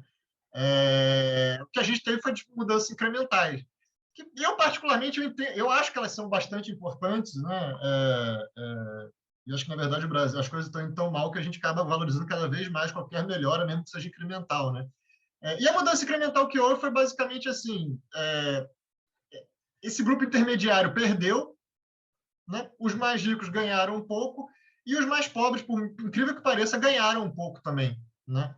O que a gente teve foi de mudanças incrementais. E eu, particularmente, eu acho que elas são bastante importantes, né? E acho que, na verdade, o Brasil, as coisas estão indo tão mal que a gente acaba valorizando cada vez mais qualquer melhora, mesmo que seja incremental, né? E a mudança incremental que houve foi basicamente assim, esse grupo intermediário perdeu, né? Os mais ricos ganharam um pouco e os mais pobres, por incrível que pareça, ganharam um pouco também, né?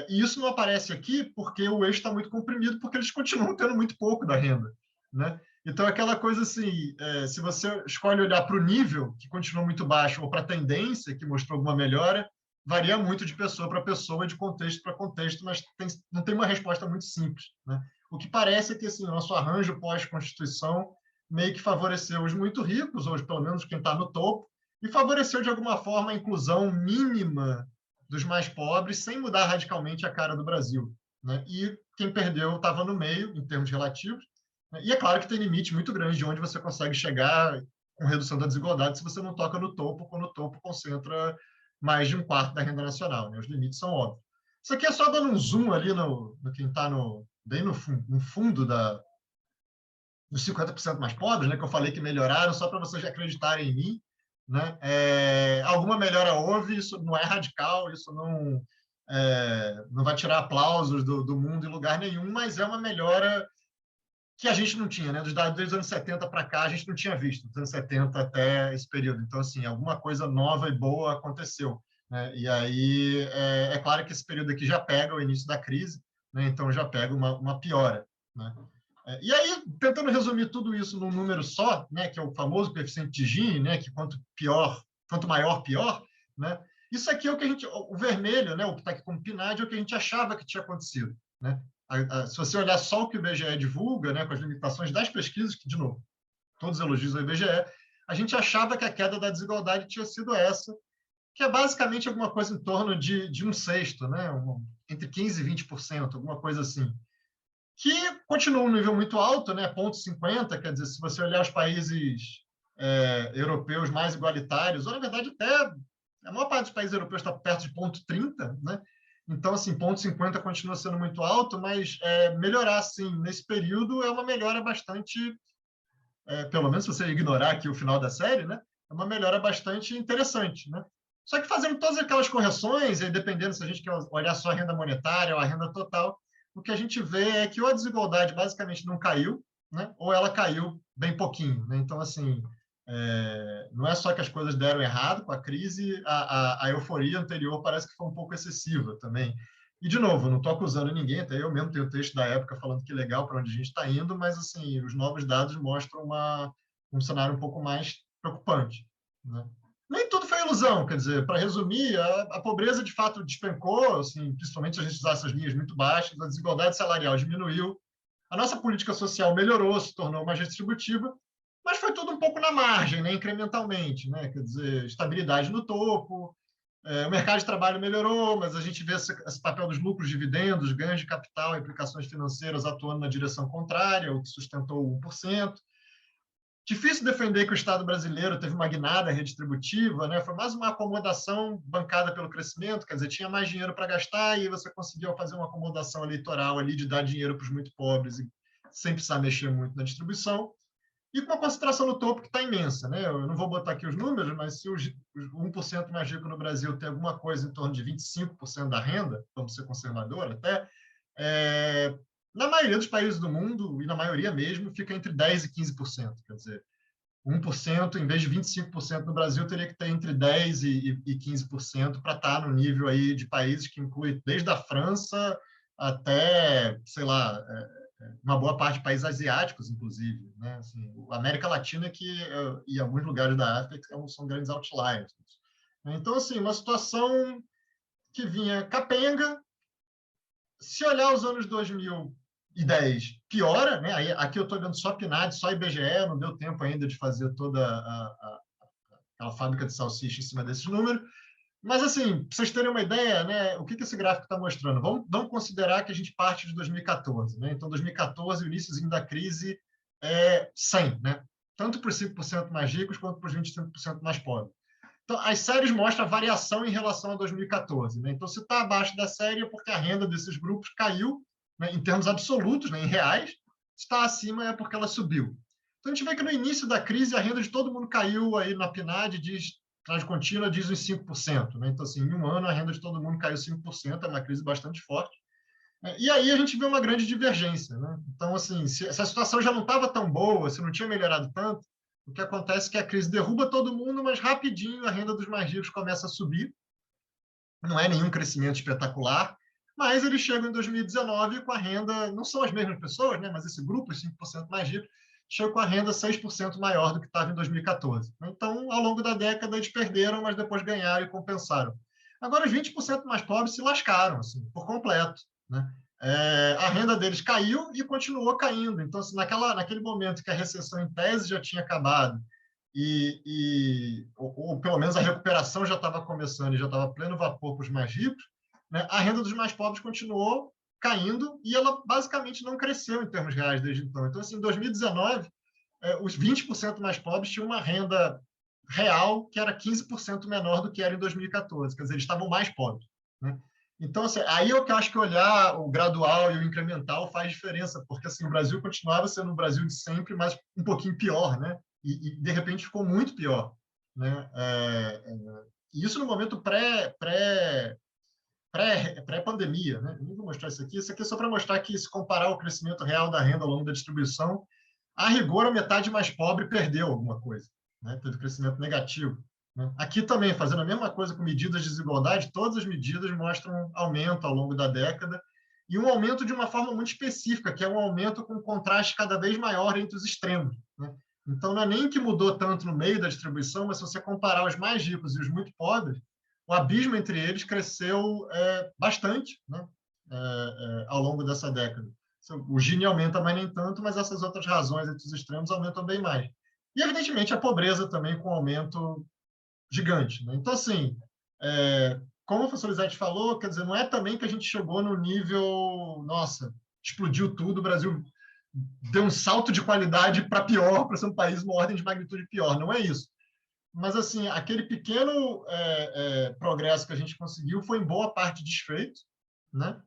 E isso não aparece aqui porque o eixo está muito comprimido, porque eles continuam tendo muito pouco da renda, né? Então, aquela coisa assim, se você escolhe olhar para o nível, que continua muito baixo, ou para a tendência, que mostrou alguma melhora, varia muito de pessoa para pessoa, de contexto para contexto, mas não tem uma resposta muito simples, né? O que parece é que assim, o nosso arranjo pós-Constituição meio que favoreceu os muito ricos, ou pelo menos quem está no topo, e favoreceu de alguma forma a inclusão mínima dos mais pobres, sem mudar radicalmente a cara do Brasil, né? E quem perdeu estava no meio, em termos relativos, né? E é claro que tem limite muito grande de onde você consegue chegar com redução da desigualdade se você não toca no topo, quando o topo concentra mais de um quarto da renda nacional, né? Os limites são óbvios. Isso aqui é só dando um zoom ali no quem está bem no fundo dos 50% mais pobres, né, que eu falei que melhoraram, só para vocês acreditarem em mim, né? Alguma melhora houve, isso não é radical, isso não vai tirar aplausos do mundo em lugar nenhum, mas é uma melhora que a gente não tinha, né? Desde os anos 70 para cá, a gente não tinha visto, dos anos 70 até esse período. Então, assim, alguma coisa nova e boa aconteceu, né? E aí, é claro que esse período aqui já pega o início da crise, né? Então já pega uma piora, né? E aí, tentando resumir tudo isso num número só, né, que é o famoso coeficiente de Gini, né, que quanto maior, pior, né? Isso aqui é o que o vermelho, né, o que está aqui como PNAD, é o que a gente achava que tinha acontecido, né? Se você olhar só o que o IBGE divulga, né, com as limitações das pesquisas, que, de novo, todos elogios ao IBGE, a gente achava que a queda da desigualdade tinha sido essa, que é basicamente alguma coisa em torno de um sexto, né, entre 15% e 20%, alguma coisa assim, que continua um nível muito alto, né, 0,50, quer dizer, se você olhar os países europeus mais igualitários, ou, na verdade, até a maior parte dos países europeus está perto de 0,30, né? Então, assim, 0,50 continua sendo muito alto, mas melhorar, assim, nesse período é uma melhora bastante, pelo menos se você ignorar aqui o final da série, né? É uma melhora bastante interessante, né? Só que fazendo todas aquelas correções, e dependendo se a gente quer olhar só a renda monetária ou a renda total, o que a gente vê é que ou a desigualdade basicamente não caiu, né? Ou ela caiu bem pouquinho, né? Então, assim, não é só que as coisas deram errado com a crise, a euforia anterior parece que foi um pouco excessiva também. E, de novo, não estou acusando ninguém, até eu mesmo tenho o texto da época falando que legal para onde a gente está indo, mas, assim, os novos dados mostram um cenário um pouco mais preocupante, né? Nem tudo foi ilusão, quer dizer, para resumir, a pobreza de fato despencou, assim, principalmente se a gente usar essas linhas muito baixas, a desigualdade salarial diminuiu, a nossa política social melhorou, se tornou mais distributiva, mas foi tudo um pouco na margem, né, incrementalmente, né? Quer dizer, estabilidade no topo, o mercado de trabalho melhorou, mas a gente vê esse papel dos lucros, dividendos, ganhos de capital e aplicações financeiras atuando na direção contrária, o que sustentou o 1%. Difícil defender que o Estado brasileiro teve uma guinada redistributiva, né? Foi mais uma acomodação bancada pelo crescimento, quer dizer, tinha mais dinheiro para gastar e você conseguiu fazer uma acomodação eleitoral ali de dar dinheiro para os muito pobres e sem precisar mexer muito na distribuição. E com uma concentração no topo que está imensa, né? Eu não vou botar aqui os números, mas se os 1% mais rico no Brasil tem alguma coisa em torno de 25% da renda, vamos ser conservador até, na maioria dos países do mundo, e na maioria mesmo, fica entre 10% e 15%. Quer dizer, 1%, em vez de 25% no Brasil, teria que ter entre 10% e 15% para estar no nível aí de países que inclui desde a França até, sei lá, uma boa parte de países asiáticos, inclusive, né? Assim, a América Latina e alguns lugares da África são grandes outliers. Então, assim, uma situação que vinha capenga. Se olhar os anos 2010, piora, né? Aí, aqui eu estou olhando só PNAD, só IBGE, não deu tempo ainda de fazer toda aquela fábrica de salsicha em cima desses números. Mas, assim, para vocês terem uma ideia, né, o que esse gráfico está mostrando? Vamos considerar que a gente parte de 2014. Né? Então, 2014, o iníciozinho da crise é 100, né? Tanto para os 5% mais ricos quanto para os 25% mais pobres. Então, as séries mostram a variação em relação a 2014. Né? Então, se está abaixo da série é porque a renda desses grupos caiu, né, em termos absolutos, né, em reais. Se está acima é porque ela subiu. Então, a gente vê que no início da crise a renda de todo mundo caiu aí na PNAD de análise contínua diz uns 5%, né? Então, assim, em um ano a renda de todo mundo caiu 5%, é uma crise bastante forte. E aí a gente vê uma grande divergência, né? Então, assim, se a situação já não estava tão boa, se não tinha melhorado tanto, o que acontece é que a crise derruba todo mundo, mas rapidinho a renda dos mais ricos começa a subir. Não é nenhum crescimento espetacular, mas eles chegam em 2019 com a renda, não são as mesmas pessoas, né? Mas esse grupo, os 5% mais ricos, chegou com a renda 6% maior do que estava em 2014. Então, ao longo da década, eles perderam, mas depois ganharam e compensaram. Agora, os 20% mais pobres se lascaram, assim, por completo, né? A renda deles caiu e continuou caindo. Então, assim, naquele momento que a recessão em tese já tinha acabado ou pelo menos a recuperação já estava começando e já estava pleno vapor para os mais ricos, né, a renda dos mais pobres continuou caindo e ela basicamente não cresceu em termos reais desde então. Então, assim, em 2019, os 20% mais pobres tinham uma renda real que era 15% menor do que era em 2014. Quer dizer, eles estavam mais pobres, né? Então, assim, aí é o que eu acho que olhar o gradual e o incremental faz diferença, porque assim, o Brasil continuava sendo o Brasil de sempre, mas um pouquinho pior, né? E de repente ficou muito pior, né? E isso no momento pré-pandemia, né? Eu nem vou mostrar isso aqui é só para mostrar que, se comparar o crescimento real da renda ao longo da distribuição, a rigor, a metade mais pobre perdeu alguma coisa, né? Teve crescimento negativo, né? Aqui também, fazendo a mesma coisa com medidas de desigualdade, todas as medidas mostram aumento ao longo da década, e um aumento de uma forma muito específica, que é um aumento com contraste cada vez maior entre os extremos, né? Então, não é nem que mudou tanto no meio da distribuição, mas se você comparar os mais ricos e os muito pobres, o abismo entre eles cresceu bastante, né? Ao longo dessa década. O Gini aumenta, mas nem tanto, mas essas outras razões entre os extremos aumentam bem mais. E, evidentemente, a pobreza também com aumento gigante, né? Então, assim, como o professor Lisete falou, quer dizer, não é também que a gente chegou no nível, nossa, explodiu tudo, o Brasil deu um salto de qualidade para pior, para ser um país uma ordem de magnitude pior. Não é isso. Mas, assim, aquele pequeno progresso que a gente conseguiu foi, em boa parte, desfeito, né?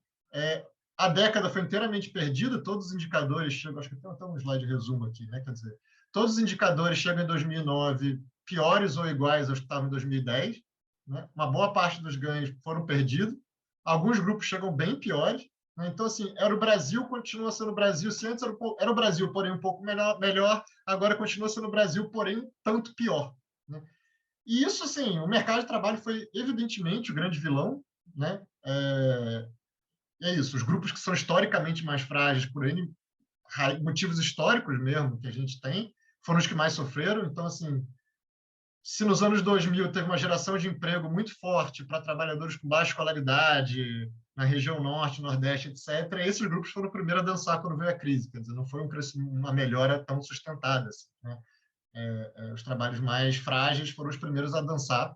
A década foi inteiramente perdida, todos os indicadores chegam... Acho que tem até um slide de resumo aqui, né? Quer dizer, todos os indicadores chegam em 2009 piores ou iguais aos que estavam em 2010, né? Uma boa parte dos ganhos foram perdidos. Alguns grupos chegam bem piores, né? Então, assim, era o Brasil, continua sendo o Brasil. Se antes era o Brasil, porém um pouco melhor, agora continua sendo o Brasil, porém tanto pior, né? E isso, assim, o mercado de trabalho foi, evidentemente, o grande vilão, né? E é isso, os grupos que são historicamente mais frágeis, por N motivos históricos mesmo que a gente tem, foram os que mais sofreram. Então, assim, se nos anos 2000 teve uma geração de emprego muito forte para trabalhadores com baixa escolaridade, na região norte, nordeste, etc., esses grupos foram o primeiro a dançar quando veio a crise. Quer dizer, não foi uma melhora tão sustentada, assim, né? Os trabalhos mais frágeis foram os primeiros a dançar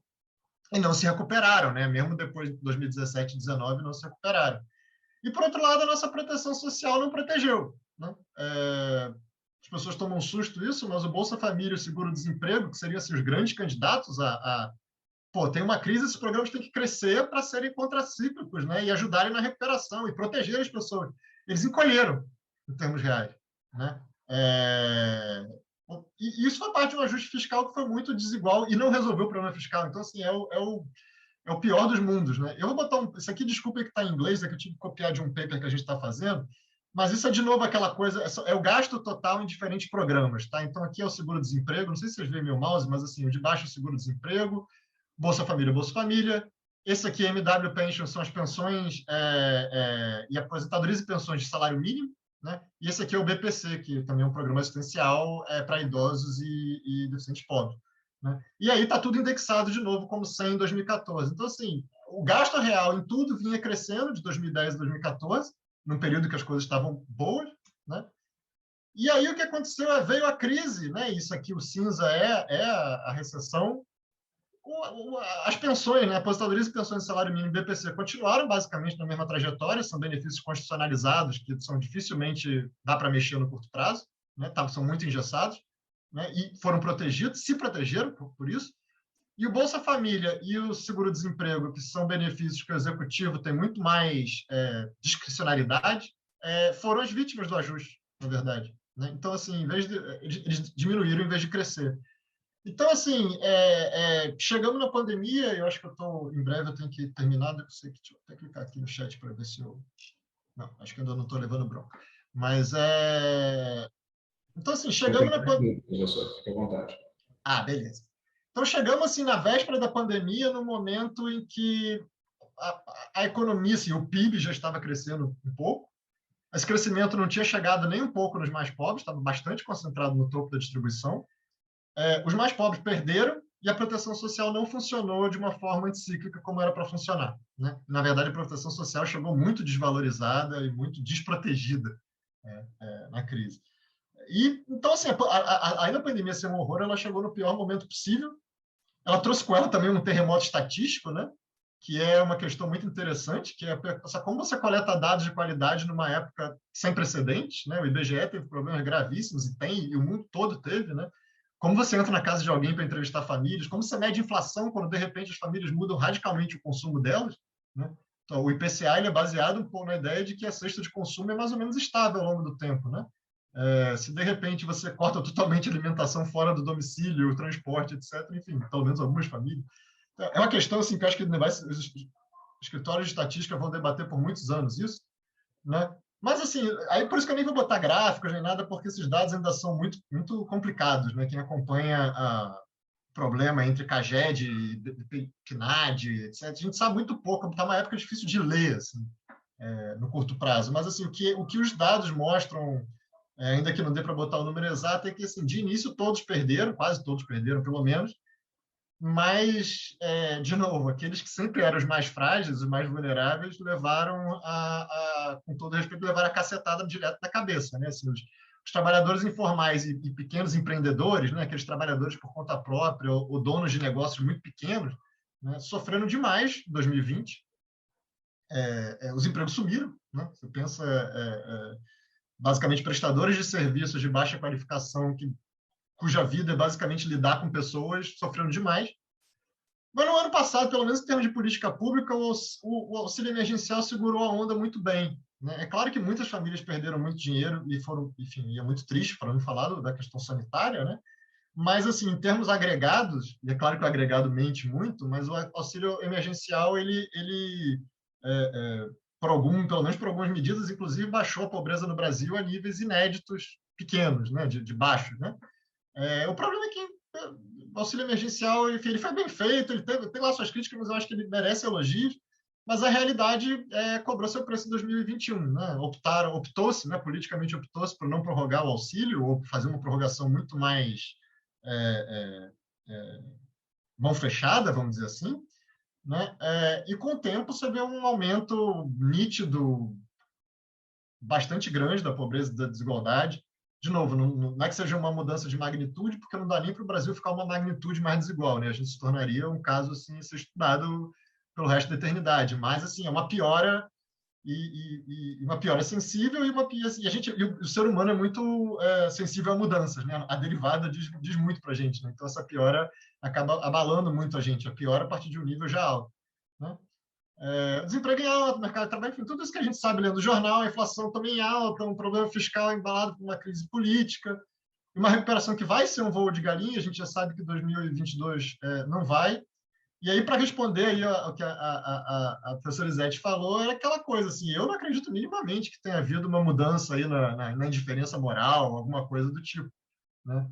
e não se recuperaram, né? Mesmo depois de 2017 e 2019, não se recuperaram. E, por outro lado, a nossa proteção social não protegeu, né? As pessoas tomam um susto isso, mas o Bolsa Família e o Seguro-Desemprego, que seriam assim, os grandes candidatos tem uma crise, esses programas têm que crescer para serem contracíclicos, né? E ajudarem na recuperação e proteger as pessoas. Eles encolheram, em termos reais, né? E isso foi parte de um ajuste fiscal que foi muito desigual e não resolveu o problema fiscal. Então, assim, é o pior dos mundos, né? Eu vou botar isso aqui, desculpa que está em inglês, é que eu tive que copiar de um paper que a gente está fazendo, mas isso é, de novo, aquela coisa, é o gasto total em diferentes programas, tá? Então, aqui é o seguro-desemprego, não sei se vocês veem meu mouse, mas, assim, o de baixo é o seguro-desemprego, Bolsa Família. Esse aqui, MW Pension, são as pensões e aposentadorias e pensões de salário mínimo, né? E esse aqui é o BPC, que também é um programa assistencial para idosos e deficientes pobres, né? E aí está tudo indexado de novo como 100 em 2014. Então, assim, o gasto real em tudo vinha crescendo de 2010 a 2014, num período que as coisas estavam boas, né? E aí o que aconteceu veio a crise, né? Isso aqui, o cinza, é a recessão. As pensões, né? Aposentadorias e pensões de salário mínimo BPC continuaram basicamente na mesma trajetória, são benefícios constitucionalizados que são dificilmente dá para mexer no curto prazo, né? São muito engessados, né? E foram protegidos, se protegeram por isso. E o Bolsa Família e o Seguro-Desemprego, que são benefícios que o executivo tem muito mais discricionariedade, foram as vítimas do ajuste, na verdade, né? Então, assim, eles diminuíram em vez de crescer. Então, assim, chegamos na pandemia, eu acho que em breve eu tenho que terminar, deixa eu até clicar aqui no chat para ver se eu... Não, acho que ainda não estou levando bronca. Mas, então, assim, chegamos na pandemia... Professor, fique à vontade. Ah, beleza. Então, chegamos, assim, na véspera da pandemia, no momento em que a economia, assim, o PIB já estava crescendo um pouco, esse crescimento não tinha chegado nem um pouco nos mais pobres, estava bastante concentrado no topo da distribuição. Os mais pobres perderam e a proteção social não funcionou de uma forma anticíclica como era para funcionar, né? Na verdade, a proteção social chegou muito desvalorizada e muito desprotegida na crise. E, então, assim, ainda a pandemia ser um horror, ela chegou no pior momento possível. Ela trouxe com ela também um terremoto estatístico, né? Que é uma questão muito interessante, que é como você coleta dados de qualidade numa época sem precedentes, né? O IBGE teve problemas gravíssimos, e o mundo todo teve, né? Como você entra na casa de alguém para entrevistar famílias, como você mede inflação quando, de repente, as famílias mudam radicalmente o consumo delas, né? Então, o IPCA ele é baseado um pouco na ideia de que a cesta de consumo é mais ou menos estável ao longo do tempo, né? Se, de repente, você corta totalmente a alimentação fora do domicílio, o transporte, etc., enfim, pelo menos algumas famílias. É uma questão assim, que eu acho que os escritórios de estatística vão debater por muitos anos isso, né? Mas, assim, aí por isso que eu nem vou botar gráficos nem nada, porque esses dados ainda são muito, muito complicados, né? Quem acompanha o problema entre CAGED e PNAD, etc., a gente sabe muito pouco, está uma época difícil de ler, assim, no curto prazo. Mas, assim, o que os dados mostram, ainda que não dê para botar o número exato, é que, assim, de início todos perderam, quase todos perderam, pelo menos, mas, de novo, aqueles que sempre eram os mais frágeis, os mais vulneráveis, levaram com todo respeito, levaram a cacetada direto na cabeça, né? Assim, os trabalhadores informais e pequenos empreendedores, né? Aqueles trabalhadores por conta própria ou donos de negócios muito pequenos, né? Sofreram demais em 2020. Os empregos sumiram, né? Você pensa, basicamente, prestadores de serviços de baixa qualificação cuja vida é basicamente lidar com pessoas sofrendo demais. Mas no ano passado, pelo menos em termos de política pública, o auxílio emergencial segurou a onda muito bem, né? É claro que muitas famílias perderam muito dinheiro e foram, enfim, é muito triste, para não falar da questão sanitária, né? Mas, assim, em termos agregados, e é claro que o agregado mente muito, mas o auxílio emergencial, pelo menos por algumas medidas, inclusive, baixou a pobreza no Brasil a níveis inéditos pequenos, né? de baixos, né? O problema é que o auxílio emergencial, enfim, ele foi bem feito, ele tem lá suas críticas, mas eu acho que ele merece elogios, mas a realidade cobrou seu preço em 2021. Né? Optou-se, né, politicamente optou-se por não prorrogar o auxílio, ou fazer uma prorrogação muito mais mão fechada, vamos dizer assim, né? E com o tempo você vê um aumento nítido, bastante grande da pobreza e da desigualdade. De novo, não é que seja uma mudança de magnitude, porque não dá nem para o Brasil ficar uma magnitude mais desigual, né? A gente se tornaria um caso assim a ser estudado pelo resto da eternidade. Mas, assim, é uma piora, e uma piora sensível, e o ser humano é muito sensível a mudanças, né? A derivada diz muito para a gente, né? Então, essa piora acaba abalando muito a gente, a piora a partir de um nível já alto, né? Desemprego em alta, mercado de trabalho, enfim, tudo isso que a gente sabe lendo o jornal, a inflação também alta, um problema fiscal embalado por uma crise política, uma recuperação que vai ser um voo de galinha, a gente já sabe que 2022 não vai. E aí, para responder aí o que a professora Izete falou, era aquela coisa assim, eu não acredito minimamente que tenha havido uma mudança aí na indiferença moral, alguma coisa do tipo, né?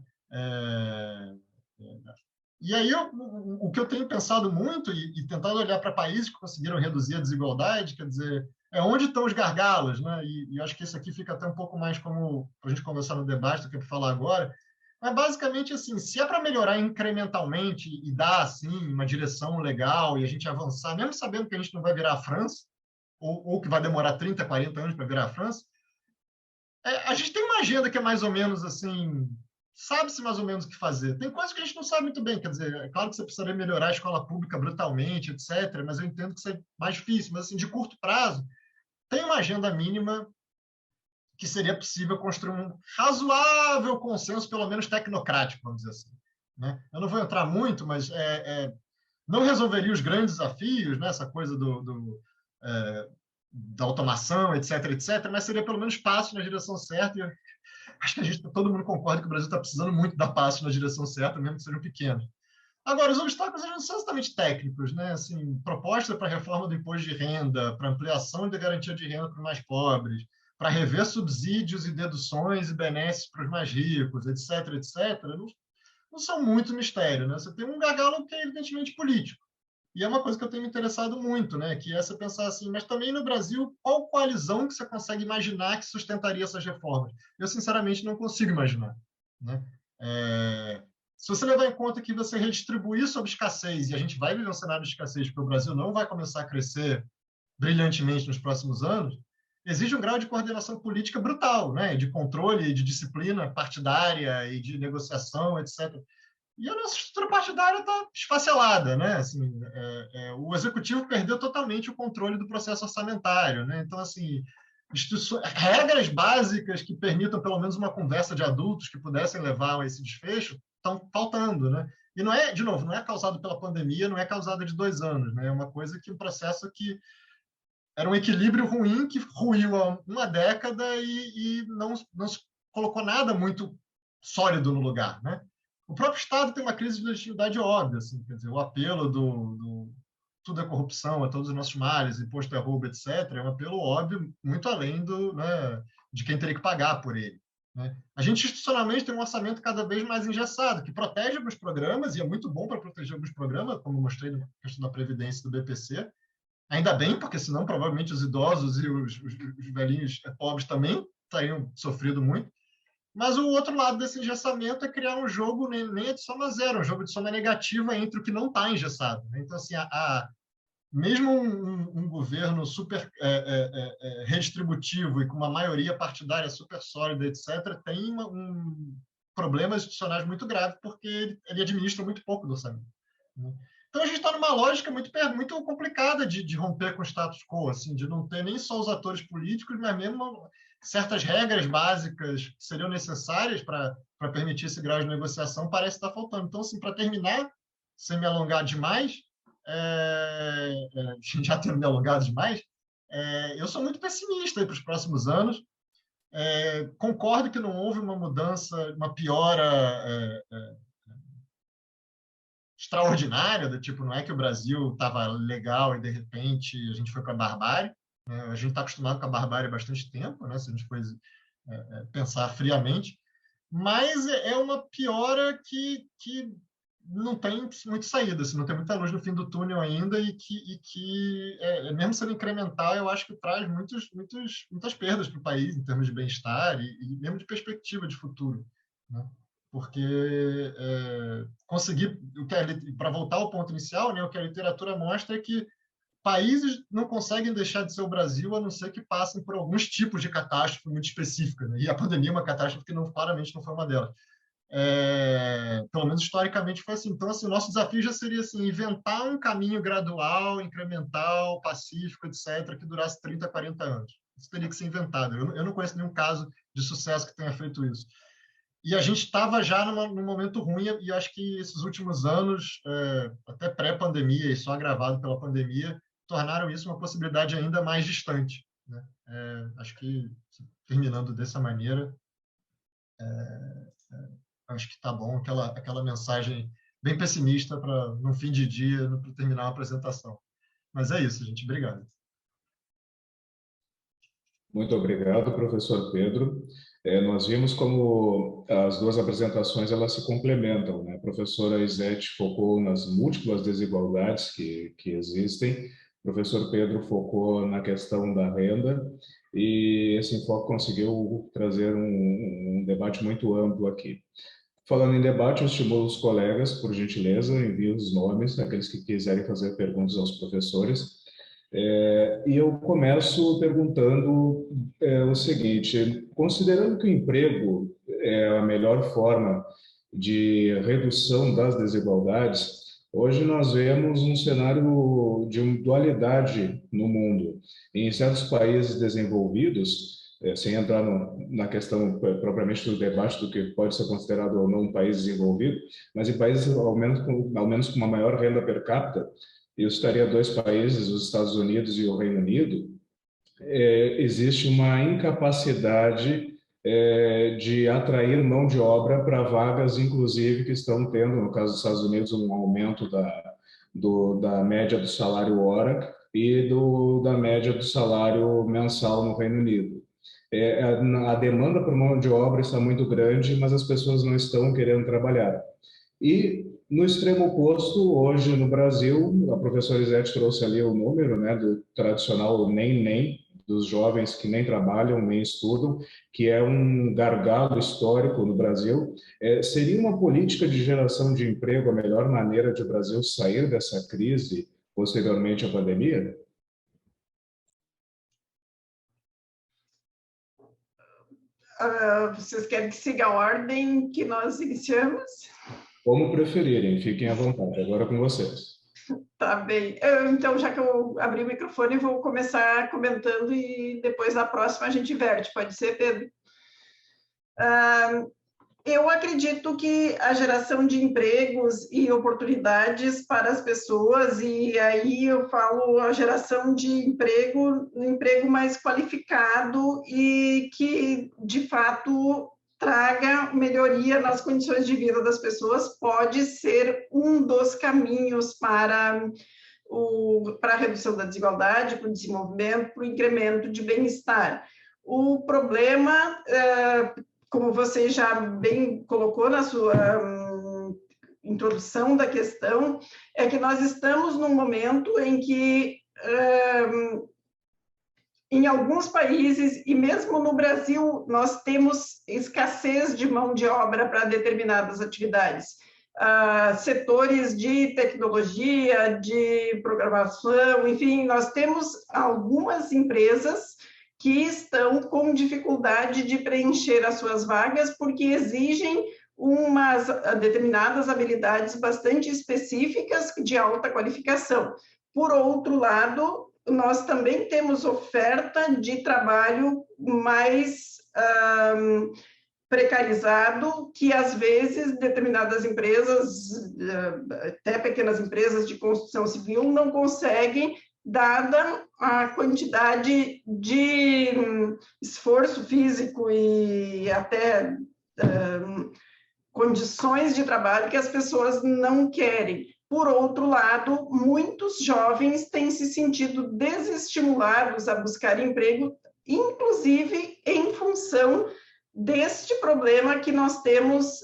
E aí, o que eu tenho pensado muito e tentado olhar para países que conseguiram reduzir a desigualdade, quer dizer, onde estão os gargalos, né? E acho que isso aqui fica até um pouco mais como para a gente conversar no debate do que para falar agora. Mas, basicamente, assim, se é para melhorar incrementalmente e dar, assim, uma direção legal e a gente avançar, mesmo sabendo que a gente não vai virar a França, ou que vai demorar 30, 40 anos para virar a França, a gente tem uma agenda que é mais ou menos, assim, sabe-se mais ou menos o que fazer. Tem coisas que a gente não sabe muito bem, quer dizer, é claro que você precisaria melhorar a escola pública brutalmente, etc., mas eu entendo que isso é mais difícil. Mas, assim, de curto prazo, tem uma agenda mínima que seria possível construir um razoável consenso, pelo menos tecnocrático, vamos dizer assim, né? Eu não vou entrar muito, mas não resolveria os grandes desafios, né? Essa coisa da automação, etc., etc., mas seria pelo menos passo na direção certa. acho que todo mundo concorda que o Brasil está precisando muito dar passos na direção certa, mesmo que sejam pequenos. Agora, os obstáculos não são exatamente técnicos, né? Assim, proposta para reforma do imposto de renda, para ampliação da garantia de renda para os mais pobres, para rever subsídios e deduções e benesses para os mais ricos, etc., etc., não são muito mistério, né? Você tem um gargalo que é evidentemente político. E é uma coisa que eu tenho me interessado muito, né? Que é você pensar assim, mas também no Brasil, qual coalizão que você consegue imaginar que sustentaria essas reformas? Eu, sinceramente, não consigo imaginar, né? Se você levar em conta que você redistribuir sob escassez, e a gente vai viver um cenário de escassez, porque o Brasil não vai começar a crescer brilhantemente nos próximos anos, exige um grau de coordenação política brutal, né? De controle, de disciplina partidária e de negociação, etc. E a nossa estrutura partidária está esfacelada, né? Assim, o executivo perdeu totalmente o controle do processo orçamentário, né? Então, assim, regras básicas que permitam pelo menos uma conversa de adultos que pudessem levar a esse desfecho estão faltando, né? E não é, de novo, não é causado pela pandemia, não é causado de 2 anos, né? É uma coisa que um processo que era um equilíbrio ruim que ruiu há uma década e não se colocou nada muito sólido no lugar, né? O próprio Estado tem uma crise de legitimidade óbvia, assim, quer dizer, o apelo do tudo é corrupção, a todos os nossos males, imposto é roubo, etc., é um apelo óbvio, muito além né, de quem teria que pagar por ele, né? A gente, institucionalmente, tem um orçamento cada vez mais engessado, que protege alguns programas, e é muito bom para proteger alguns programas, como eu mostrei na questão da Previdência do BPC. Ainda bem, porque senão provavelmente os idosos e os velhinhos pobres também teriam sofrido muito. Mas o outro lado desse engessamento é criar um jogo nem é de soma zero, um jogo de soma negativa entre o que não está engessado. Então, assim, mesmo um governo super redistributivo e com uma maioria partidária super sólida, etc., tem problemas institucionais muito graves porque ele administra muito pouco do orçamento, né? Então, a gente está numa lógica muito complicada de romper com o status quo, assim, de não ter nem só os atores políticos, mas mesmo certas regras básicas que seriam necessárias para permitir esse grau de negociação parece estar faltando. Então, assim, para terminar, sem me alongar demais, já tendo me alongado demais, eu sou muito pessimista para os próximos anos. Concordo que não houve uma mudança, uma piora extraordinária, do tipo, não é que o Brasil estava legal e, de repente, a gente foi para a barbárie, né? A gente está acostumado com a barbárie há bastante tempo, né? Se a gente for pensar friamente, mas é uma piora que não tem muita saída, assim, não tem muita luz no fim do túnel ainda e que mesmo sendo incremental, eu acho que traz muitas perdas para o país em termos de bem-estar e mesmo de perspectiva de futuro, né? Porque conseguir, para voltar ao ponto inicial, né, o que a literatura mostra é que países não conseguem deixar de ser o Brasil a não ser que passem por alguns tipos de catástrofe muito específica, né? E a pandemia é uma catástrofe que claramente não foi uma delas. Pelo menos historicamente foi assim. Então, assim, o nosso desafio já seria assim, inventar um caminho gradual, incremental, pacífico, etc., que durasse 30, 40 anos. Isso teria que ser inventado. Eu não conheço nenhum caso de sucesso que tenha feito isso. E a gente estava já num momento ruim, e acho que esses últimos anos, até pré-pandemia e só agravado pela pandemia, tornaram isso uma possibilidade ainda mais distante, né? Acho que, terminando dessa maneira, acho que está bom aquela mensagem bem pessimista para, no fim de dia, para terminar a apresentação. Mas é isso, gente. Obrigado. Muito obrigado, professor Pedro. Nós vimos como as duas apresentações elas se complementam, né? A professora Izete focou nas múltiplas desigualdades que existem, o professor Pedro focou na questão da renda, e esse enfoque conseguiu trazer um debate muito amplo aqui. Falando em debate, eu estimulo os colegas, por gentileza, enviem os nomes, aqueles que quiserem fazer perguntas aos professores. E eu começo perguntando o seguinte: considerando que o emprego é a melhor forma de redução das desigualdades, hoje nós vemos um cenário de uma dualidade no mundo. Em certos países desenvolvidos, sem entrar na questão propriamente do debate do que pode ser considerado ou não um país desenvolvido, mas em países ao menos com uma maior renda per capita, eu estaria 2 países, os Estados Unidos e o Reino Unido, existe uma incapacidade de atrair mão de obra para vagas, inclusive, que estão tendo, no caso dos Estados Unidos, um aumento da média do salário hora e da média do salário mensal no Reino Unido. A demanda por mão de obra está muito grande, mas as pessoas não estão querendo trabalhar. E, no extremo oposto, hoje no Brasil, a professora Izete trouxe ali o número, né, do tradicional nem, dos jovens que nem trabalham, nem estudam, que é um gargalo histórico no Brasil. Seria uma política de geração de emprego a melhor maneira de o Brasil sair dessa crise posteriormente à pandemia? Vocês querem que siga a ordem que nós iniciamos? Como preferirem, fiquem à vontade. Agora com vocês. Tá bem. Então, já que eu abri o microfone, vou começar comentando e depois na próxima a gente inverte. Pode ser, Pedro? Eu acredito que a geração de empregos e oportunidades para as pessoas, e aí eu falo a geração de emprego mais qualificado e que, de fato, traga melhoria nas condições de vida das pessoas, pode ser um dos caminhos para a redução da desigualdade, para o desenvolvimento, para o incremento de bem-estar. O problema, como você já bem colocou na sua introdução da questão, é que nós estamos num momento em que, em alguns países, e mesmo no Brasil, nós temos escassez de mão de obra para determinadas atividades. Setores de tecnologia, de programação, enfim, nós temos algumas empresas que estão com dificuldade de preencher as suas vagas porque exigem umas determinadas habilidades bastante específicas de alta qualificação. Por outro lado, nós também temos oferta de trabalho mais precarizado, que às vezes determinadas empresas, até pequenas empresas de construção civil, não conseguem, dada a quantidade de esforço físico e até condições de trabalho que as pessoas não querem. Por outro lado, muitos jovens têm se sentido desestimulados a buscar emprego, inclusive em função deste problema que nós temos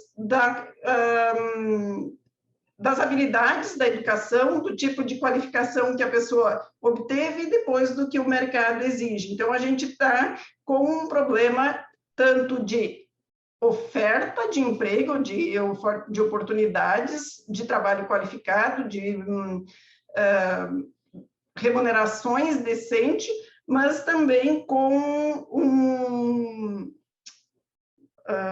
das habilidades da educação, do tipo de qualificação que a pessoa obteve depois do que o mercado exige. Então, a gente está com um problema tanto de oferta de emprego, de oportunidades de trabalho qualificado, de remunerações decentes, mas também com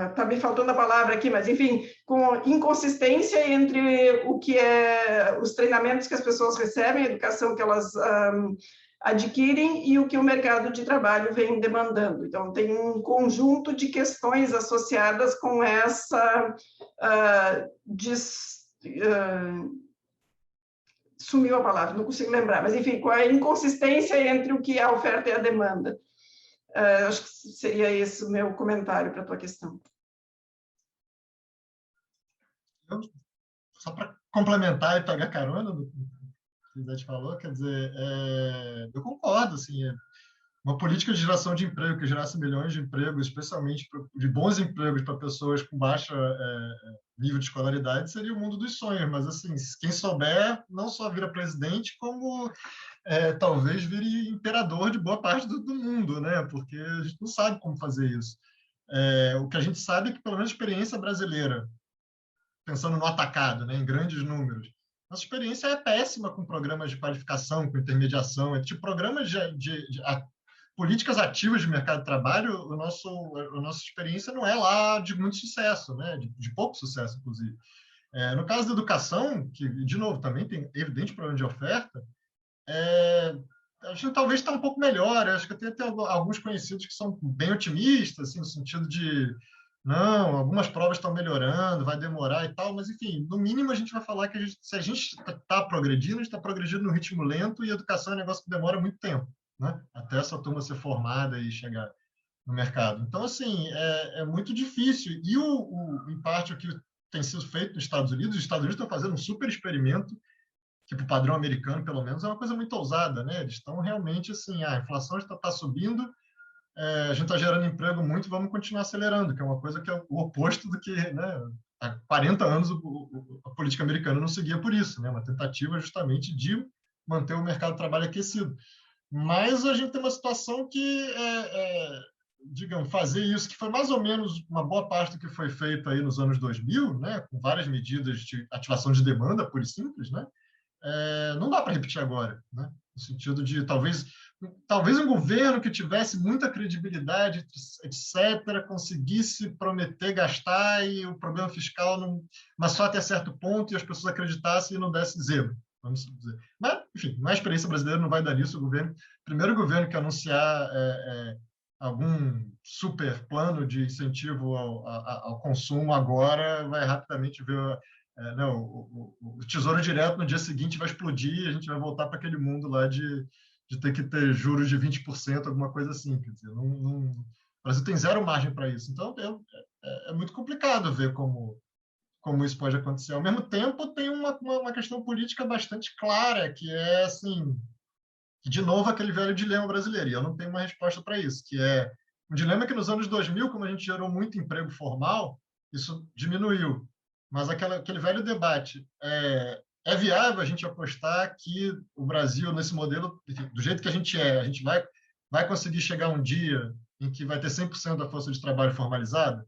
está me faltando a palavra aqui, mas enfim, com inconsistência entre o que é os treinamentos que as pessoas recebem, a educação que elas adquirem e o que o mercado de trabalho vem demandando. Então, tem um conjunto de questões associadas com essa sumiu a palavra, não consigo lembrar, mas enfim, com a inconsistência entre o que é a oferta e a demanda. Acho que seria esse o meu comentário para a tua questão. Só para complementar e pegar carona do que a Izete falou, quer dizer, eu concordo, assim, uma política de geração de emprego que gerasse milhões de empregos, especialmente de bons empregos para pessoas com baixa nível de escolaridade, seria o mundo dos sonhos, mas, assim, quem souber não só vira presidente, como talvez vire imperador de boa parte do mundo, né? Porque a gente não sabe como fazer isso. O que a gente sabe é que, pelo menos, a experiência brasileira, pensando no atacado, né, em grandes números, nossa experiência é péssima com programas de qualificação, com intermediação, tipo programas de políticas ativas de mercado de trabalho. A nossa experiência não é lá de muito sucesso, né, de pouco sucesso, inclusive. No caso da educação, que, de novo, também tem evidente problema de oferta, acho que talvez está um pouco melhor. Acho que até tem alguns conhecidos que são bem otimistas, assim, no sentido de não, algumas provas estão melhorando, vai demorar e tal, mas, enfim, no mínimo a gente vai falar que se a gente está progredindo, a gente está progredindo no ritmo lento, e a educação é um negócio que demora muito tempo, né? Até essa turma ser formada e chegar. no mercado. Então, assim, é muito difícil. E, em parte, o que tem sido feito nos Estados Unidos, os Estados Unidos estão fazendo um super experimento, que para o padrão americano, pelo menos, é uma coisa muito ousada, né? Eles estão realmente assim, a inflação está subindo, a gente está gerando emprego muito, vamos continuar acelerando, que é uma coisa que é o oposto do que, né? Há 40 anos a política americana não seguia por isso, né? Uma tentativa justamente de manter o mercado de trabalho aquecido. Mas a gente tem uma situação que, digamos, fazer isso, que foi mais ou menos uma boa parte do que foi feito aí nos anos 2000, né? Com várias medidas de ativação de demanda, pura e simples, né? Não dá para repetir agora, né? No sentido de talvez um governo que tivesse muita credibilidade, etc., conseguisse prometer gastar e o problema fiscal não, mas só até certo ponto e as pessoas acreditassem e não desse zero, vamos dizer. Mas, enfim, na experiência brasileira não vai dar nisso. O primeiro governo que anunciar algum super plano de incentivo ao consumo agora vai rapidamente ver não, o Tesouro Direto no dia seguinte vai explodir e a gente vai voltar para aquele mundo lá de ter que ter juros de 20%, alguma coisa assim. Quer dizer, o Brasil tem zero margem para isso. Então, é muito complicado ver como isso pode acontecer. Ao mesmo tempo, tem uma questão política bastante clara, que é, assim, de novo, aquele velho dilema brasileiro. E eu não tenho uma resposta para isso, que é um dilema que nos anos 2000, como a gente gerou muito emprego formal, isso diminuiu. Mas aquele velho debate, é viável a gente apostar que o Brasil, nesse modelo, enfim, do jeito que a gente vai conseguir chegar um dia em que vai ter 100% da força de trabalho formalizada?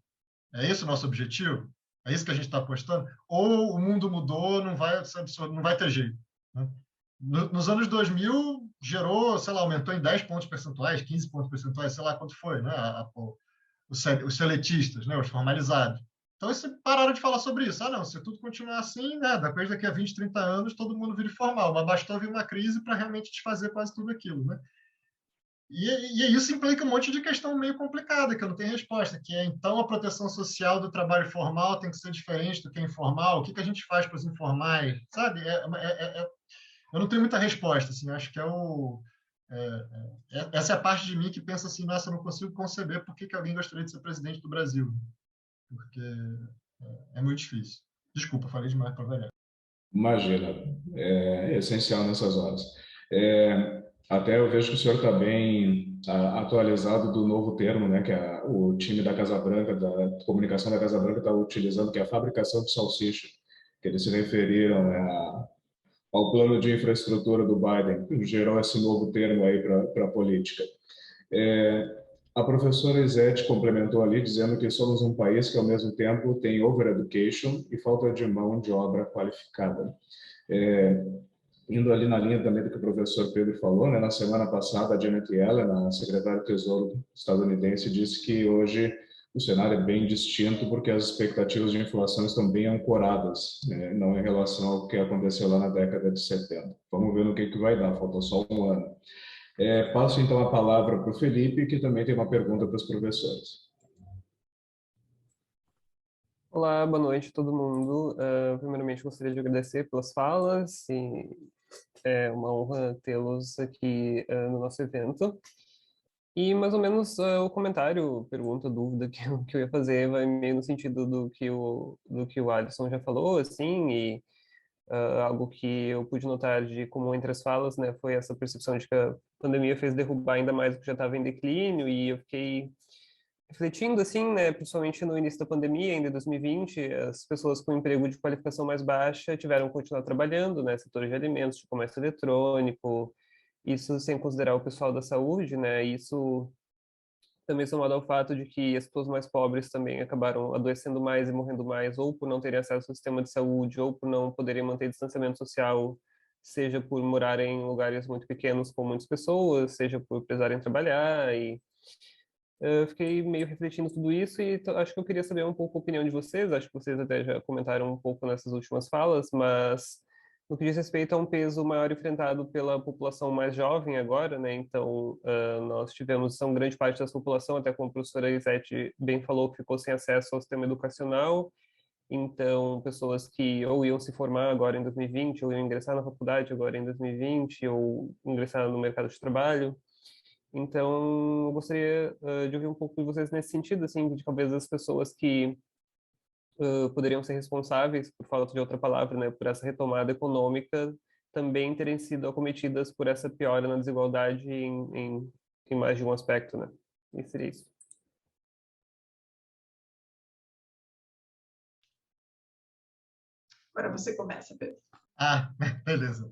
É esse o nosso objetivo? É isso que a gente está apostando? Ou o mundo mudou, não vai ter jeito, né? Nos anos 2000, gerou, sei lá, aumentou em 10 pontos percentuais, 15 pontos percentuais, sei lá quanto foi, né? Os seletistas, né? Os formalizados. Então, eles pararam de falar sobre isso. Não, se tudo continuar assim, né? Depois daqui a 20, 30 anos, todo mundo vira formal. Mas bastou vir uma crise para realmente desfazer quase tudo aquilo, né? E isso implica um monte de questão meio complicada, que eu não tenho resposta, que é, então, a proteção social do trabalho formal tem que ser diferente do que é informal? O que a gente faz para os informais? Sabe? Eu não tenho muita resposta, assim, acho que essa é a parte de mim que pensa assim, nossa, eu não consigo conceber por que alguém gostaria de ser presidente do Brasil, porque é muito difícil. Desculpa, falei demais para variar. Imagina, é essencial nessas horas. Até eu vejo que o senhor está bem atualizado do novo termo, né, que o time da Casa Branca, da comunicação da Casa Branca está utilizando, que é a fabricação de salsicha, que eles se referiram, né, ao plano de infraestrutura do Biden, que gerou esse novo termo aí para a política. A professora Izete complementou ali, dizendo que somos um país que, ao mesmo tempo, tem over-education e falta de mão de obra qualificada. Indo ali na linha também do que o professor Pedro falou, né, na semana passada, a Janet Yellen, a secretária do Tesouro estadunidense, disse que hoje o cenário é bem distinto porque as expectativas de inflação estão bem ancoradas, né, não em relação ao que aconteceu lá na década de 70. Vamos ver no que vai dar, faltou só um ano. Passo então a palavra para o Felipe, que também tem uma pergunta para os professores. Olá, boa noite a todo mundo. Primeiramente, gostaria de agradecer pelas falas e é uma honra tê-los aqui no nosso evento. E mais ou menos o comentário, pergunta, dúvida que eu ia fazer vai meio no sentido do que o Alisson já falou, assim, e algo que eu pude notar de comum entre as falas, né, foi essa percepção de que a pandemia fez derrubar ainda mais o que já estava em declínio, e eu fiquei refletindo, assim, né, principalmente no início da pandemia, ainda em 2020, as pessoas com emprego de qualificação mais baixa tiveram que continuar trabalhando, né, setores de alimentos, de comércio eletrônico, isso sem considerar o pessoal da saúde, né, isso também somado ao fato de que as pessoas mais pobres também acabaram adoecendo mais e morrendo mais, ou por não terem acesso ao sistema de saúde, ou por não poderem manter distanciamento social, seja por morarem em lugares muito pequenos com muitas pessoas, seja por precisarem trabalhar, e eu fiquei meio refletindo tudo isso e acho que eu queria saber um pouco a opinião de vocês, acho que vocês até já comentaram um pouco nessas últimas falas, mas no que diz respeito a um peso maior enfrentado pela população mais jovem agora, né? Então, nós tivemos grande parte dessa população, até como a professora Izete bem falou, que ficou sem acesso ao sistema educacional. Então, pessoas que ou iam se formar agora em 2020, ou iam ingressar na faculdade agora em 2020, ou ingressar no mercado de trabalho. Então, eu gostaria de ouvir um pouco de vocês nesse sentido, assim, de talvez as pessoas que poderiam ser responsáveis, por falta de outra palavra, né, por essa retomada econômica, também terem sido acometidas por essa piora na desigualdade em mais de um aspecto, né? E seria isso. Agora você começa, Pedro. Ah, beleza.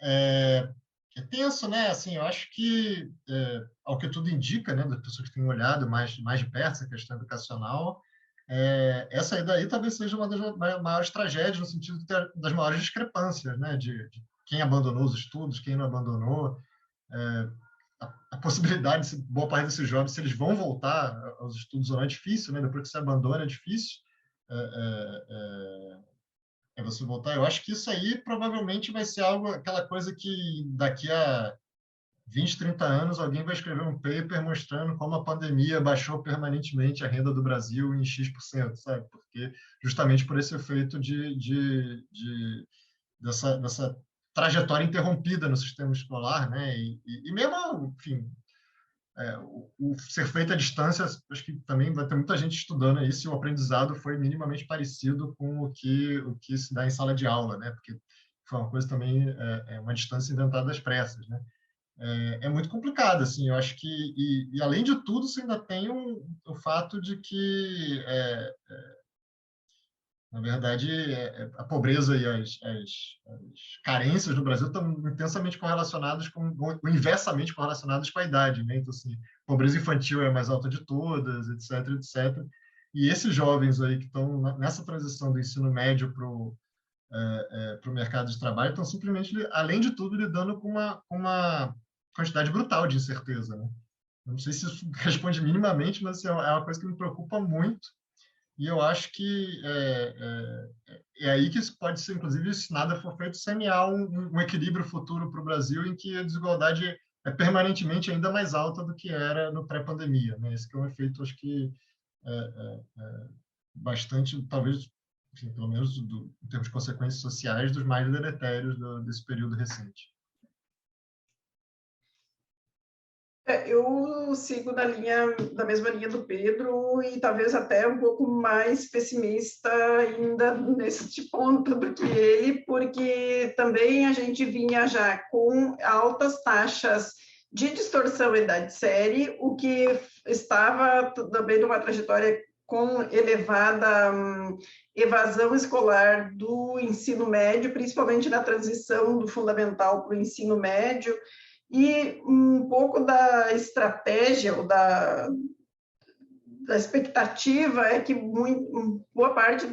É tenso, né? Assim, eu acho que, ao que tudo indica, né, das pessoas que têm olhado mais de perto essa questão educacional, essa aí daí talvez seja uma das maiores tragédias, no sentido das maiores discrepâncias, né, de quem abandonou os estudos, quem não abandonou, a possibilidade de boa parte desses jovens, se eles vão voltar aos estudos ou não, é difícil, né? Depois que se abandona, é difícil. É você voltar. Eu acho que isso aí provavelmente vai ser algo, aquela coisa que daqui a 20, 30 anos alguém vai escrever um paper mostrando como a pandemia baixou permanentemente a renda do Brasil em X%, sabe? Porque justamente por esse efeito dessa trajetória interrompida no sistema escolar, né? E mesmo, enfim, o ser feito à distância, acho que também vai ter muita gente estudando aí se o aprendizado foi minimamente parecido com o que se dá em sala de aula, né? Porque foi uma coisa também, uma distância inventada às pressas, né? É muito complicado, assim, eu acho que, e além de tudo, você ainda tem o fato de que, na verdade, a pobreza e as carências no Brasil estão intensamente correlacionadas ou inversamente correlacionadas com a idade, né? Então, assim, a pobreza infantil é a mais alta de todas, etc, etc. E esses jovens aí que estão nessa transição do ensino médio para o mercado de trabalho estão simplesmente, além de tudo, lidando com uma quantidade brutal de incerteza, né? Não sei se isso responde minimamente, mas é uma coisa que me preocupa muito. E eu acho que aí que isso pode ser, inclusive, se nada for feito, semear um equilíbrio futuro para o Brasil em que a desigualdade é permanentemente ainda mais alta do que era no pré-pandemia, né? Esse que é um efeito, acho que, bastante, talvez, enfim, pelo menos em termos de consequências sociais, dos mais deletérios desse período recente. Eu sigo da mesma linha do Pedro e talvez até um pouco mais pessimista ainda neste ponto do que ele, porque também a gente vinha já com altas taxas de distorção em idade série, o que estava também numa trajetória com elevada evasão escolar do ensino médio, principalmente na transição do fundamental para o ensino médio, e um pouco da estratégia ou da expectativa é que boa parte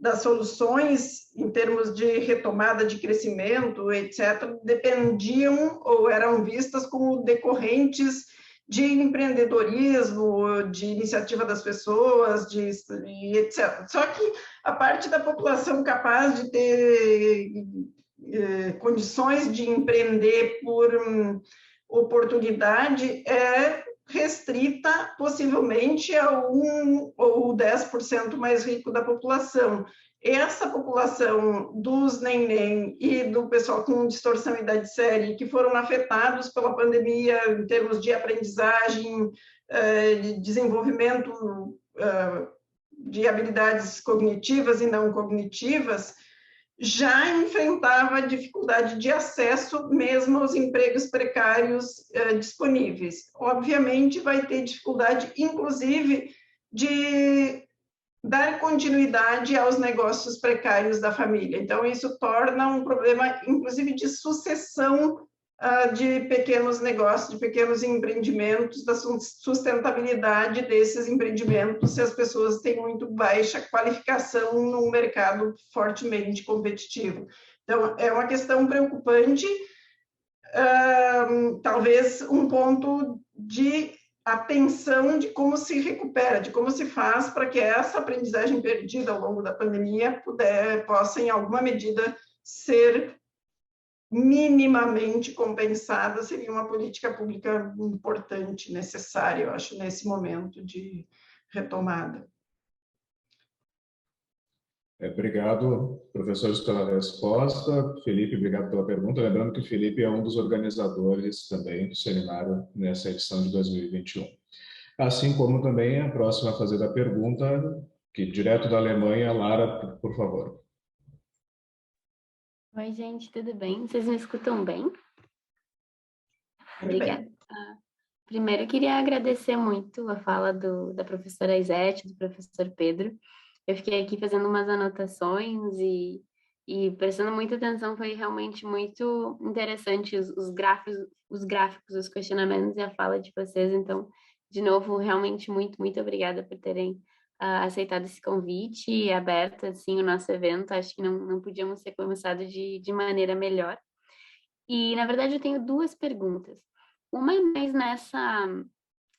das soluções em termos de retomada de crescimento, etc., dependiam ou eram vistas como decorrentes de empreendedorismo, de iniciativa das pessoas, etc. Só que a parte da população capaz de ter condições de empreender por oportunidade é restrita possivelmente a 1 ou 10% mais rico da população. Essa população dos neném e do pessoal com distorção em idade séria que foram afetados pela pandemia em termos de aprendizagem, de desenvolvimento de habilidades cognitivas e não cognitivas, já enfrentava dificuldade de acesso mesmo aos empregos precários disponíveis. Obviamente, vai ter dificuldade, inclusive, de dar continuidade aos negócios precários da família. Então, isso torna um problema, inclusive, de sucessão de pequenos negócios, de pequenos empreendimentos, da sustentabilidade desses empreendimentos, se as pessoas têm muito baixa qualificação num mercado fortemente competitivo. Então, é uma questão preocupante, talvez um ponto de atenção de como se recupera, de como se faz para que essa aprendizagem perdida ao longo da pandemia possa, em alguma medida, ser minimamente compensada. Seria uma política pública importante, necessária, eu acho, nesse momento de retomada. Obrigado, professores, pela resposta. Felipe, obrigado pela pergunta. Lembrando que o Felipe é um dos organizadores também do seminário nessa edição de 2021. Assim como também a próxima a fazer a pergunta, que direto da Alemanha, Lara, por favor. Oi, gente, tudo bem? Vocês me escutam bem? Obrigada. Primeiro, eu queria agradecer muito a fala da professora Isete, do professor Pedro. Eu fiquei aqui fazendo umas anotações e prestando muita atenção, foi realmente muito interessante os gráficos, os questionamentos e a fala de vocês. Então, de novo, realmente muito obrigada por terem aceitado esse convite e aberto assim, o nosso evento. Acho que não podíamos ter começado de maneira melhor. E, na verdade, eu tenho duas perguntas. Uma é mais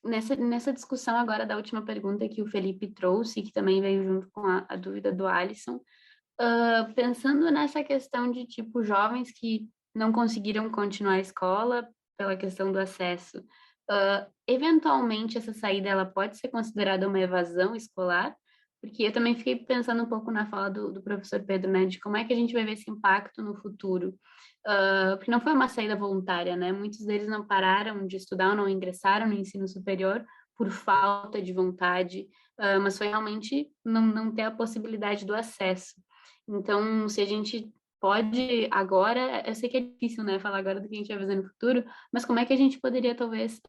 nessa discussão agora da última pergunta que o Felipe trouxe, que também veio junto com a dúvida do Alisson, pensando nessa questão de, tipo, jovens que não conseguiram continuar a escola pela questão do acesso. Eventualmente, essa saída ela pode ser considerada uma evasão escolar, porque eu também fiquei pensando um pouco na fala do professor Pedro, né, de como é que a gente vai ver esse impacto no futuro. Porque não foi uma saída voluntária, né? Muitos deles não pararam de estudar ou não ingressaram no ensino superior por falta de vontade, mas foi realmente não ter a possibilidade do acesso. Então, se a gente pode agora, eu sei que é difícil, né, falar agora do que a gente vai fazer no futuro, mas como é que a gente poderia talvez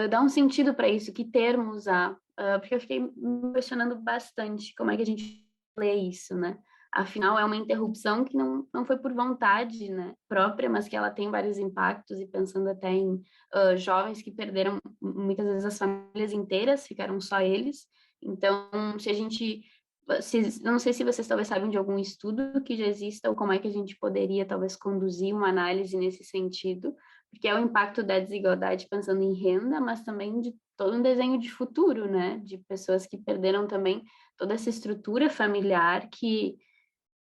dar um sentido para isso, que termo usar? Porque eu fiquei me questionando bastante como é que a gente lê isso, né? Afinal, é uma interrupção que não foi por vontade, né, própria, mas que ela tem vários impactos, e pensando até em jovens que perderam muitas vezes as famílias inteiras, ficaram só eles. Então, se a gente... não sei se vocês talvez sabem de algum estudo que já exista, ou como é que a gente poderia talvez conduzir uma análise nesse sentido, porque é o impacto da desigualdade pensando em renda, mas também de todo um desenho de futuro, né, de pessoas que perderam também toda essa estrutura familiar que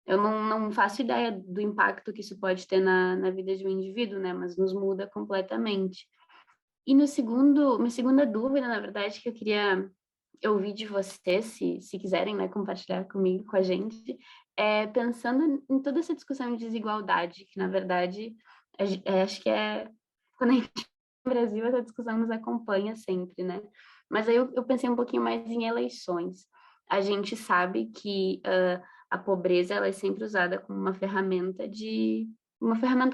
eu não faço ideia do impacto que isso pode ter na vida de um indivíduo, né? Mas nos muda completamente. E minha segunda dúvida, na verdade, que eu queria ouvir de vocês, se quiserem, né, compartilhar comigo, com a gente, pensando em toda essa discussão de desigualdade, que, na verdade, acho que quando a gente no Brasil, essa discussão nos acompanha sempre, né? Mas aí eu pensei um pouquinho mais em eleições. A gente sabe que a pobreza ela é sempre usada como uma ferramenta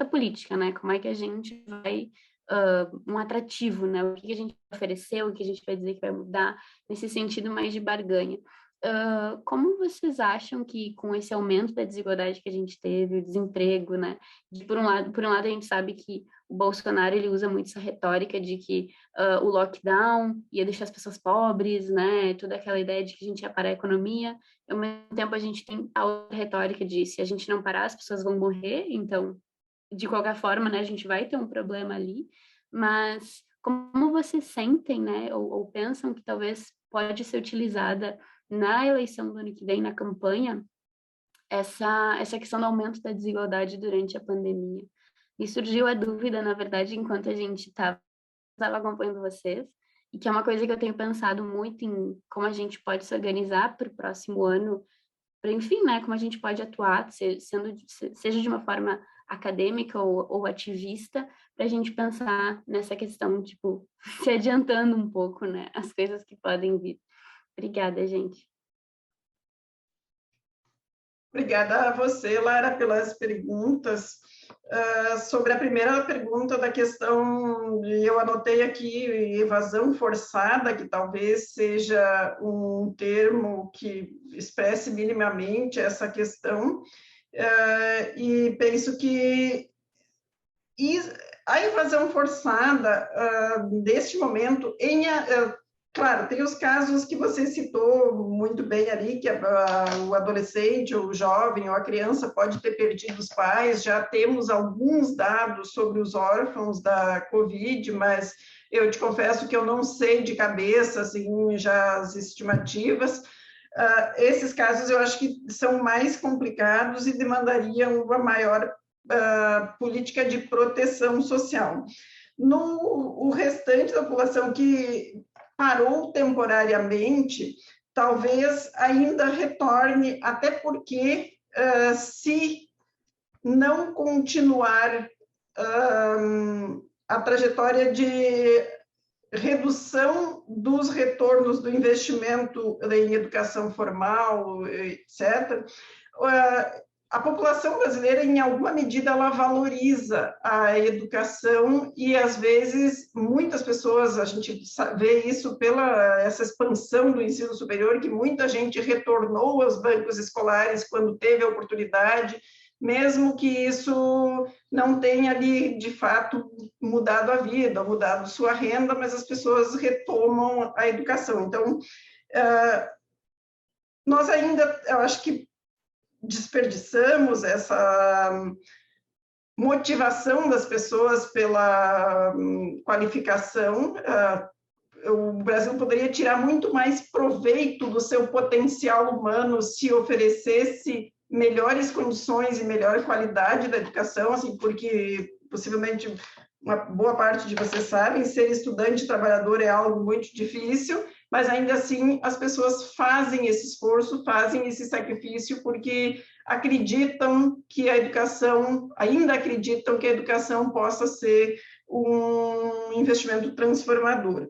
política, né? Como é que a gente vai um atrativo, né? O que a gente vai oferecer, o que a gente vai dizer que vai mudar, nesse sentido mais de barganha. Como vocês acham que com esse aumento da desigualdade que a gente teve, o desemprego, né? Por um lado a gente sabe que o Bolsonaro ele usa muito essa retórica de que o lockdown ia deixar as pessoas pobres, né? Toda aquela ideia de que a gente ia parar a economia. Ao mesmo tempo a gente tem a outra retórica de se a gente não parar as pessoas vão morrer, então de qualquer forma, né, a gente vai ter um problema ali. Mas como vocês sentem, né, ou pensam que talvez pode ser utilizada na eleição do ano que vem, na campanha, essa questão do aumento da desigualdade durante a pandemia? E surgiu a dúvida, na verdade, enquanto a gente estava acompanhando vocês, e que é uma coisa que eu tenho pensado muito em como a gente pode se organizar para o próximo ano, para, enfim, né, como a gente pode atuar, seja de uma forma acadêmica ou ativista, para a gente pensar nessa questão, tipo, se adiantando um pouco, né, as coisas que podem vir. Obrigada, gente. Obrigada a você, Lara, pelas perguntas. Sobre a primeira pergunta da questão, eu anotei aqui evasão forçada, que talvez seja um termo que expresse minimamente essa questão, e penso que a evasão forçada, neste momento, claro, tem os casos que você citou muito bem ali, que o adolescente, ou o jovem, ou a criança pode ter perdido os pais. Já temos alguns dados sobre os órfãos da Covid, mas eu te confesso que eu não sei de cabeça, assim, já as estimativas. Esses casos eu acho que são mais complicados e demandariam uma maior política de proteção social. O restante da população que parou temporariamente, talvez ainda retorne, até porque se não continuar a trajetória de redução dos retornos do investimento em educação formal, etc., a população brasileira, em alguma medida, ela valoriza a educação e, às vezes, muitas pessoas, a gente vê isso pela essa expansão do ensino superior, que muita gente retornou aos bancos escolares quando teve a oportunidade, mesmo que isso não tenha ali, de fato, mudado a vida, mudado sua renda, mas as pessoas retomam a educação. Então, nós ainda, eu acho que desperdiçamos essa motivação das pessoas pela qualificação. O Brasil poderia tirar muito mais proveito do seu potencial humano se oferecesse melhores condições e melhor qualidade da educação, assim, porque possivelmente uma boa parte de vocês sabem, ser estudante e trabalhador é algo muito difícil, mas ainda assim as pessoas fazem esse esforço, fazem esse sacrifício, porque acreditam que a educação, ainda acreditam que a educação possa ser um investimento transformador.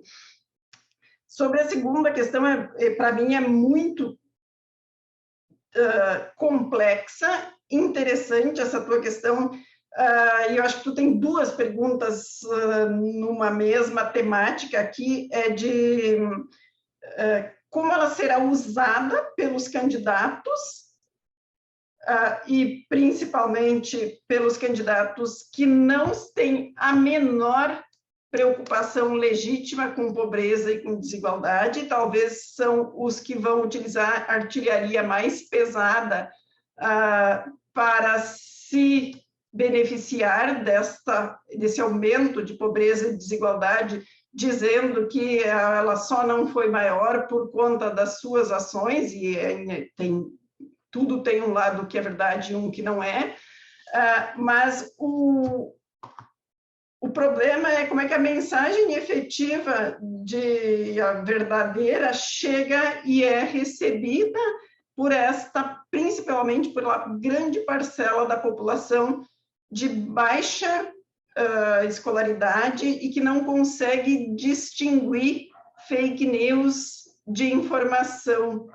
Sobre a segunda questão, para mim é muito complexa, interessante essa tua questão. E eu acho que tu tem duas perguntas numa mesma temática aqui, de como ela será usada pelos candidatos, e principalmente pelos candidatos que não têm a menor preocupação legítima com pobreza e com desigualdade, talvez são os que vão utilizar artilharia mais pesada para se beneficiar desse aumento de pobreza e desigualdade, dizendo que ela só não foi maior por conta das suas ações, e tudo tem um lado que é verdade e um que não é, mas o problema é como é que a mensagem efetiva a verdadeira chega e é recebida principalmente por uma grande parcela da população de baixa escolaridade e que não consegue distinguir fake news de informação.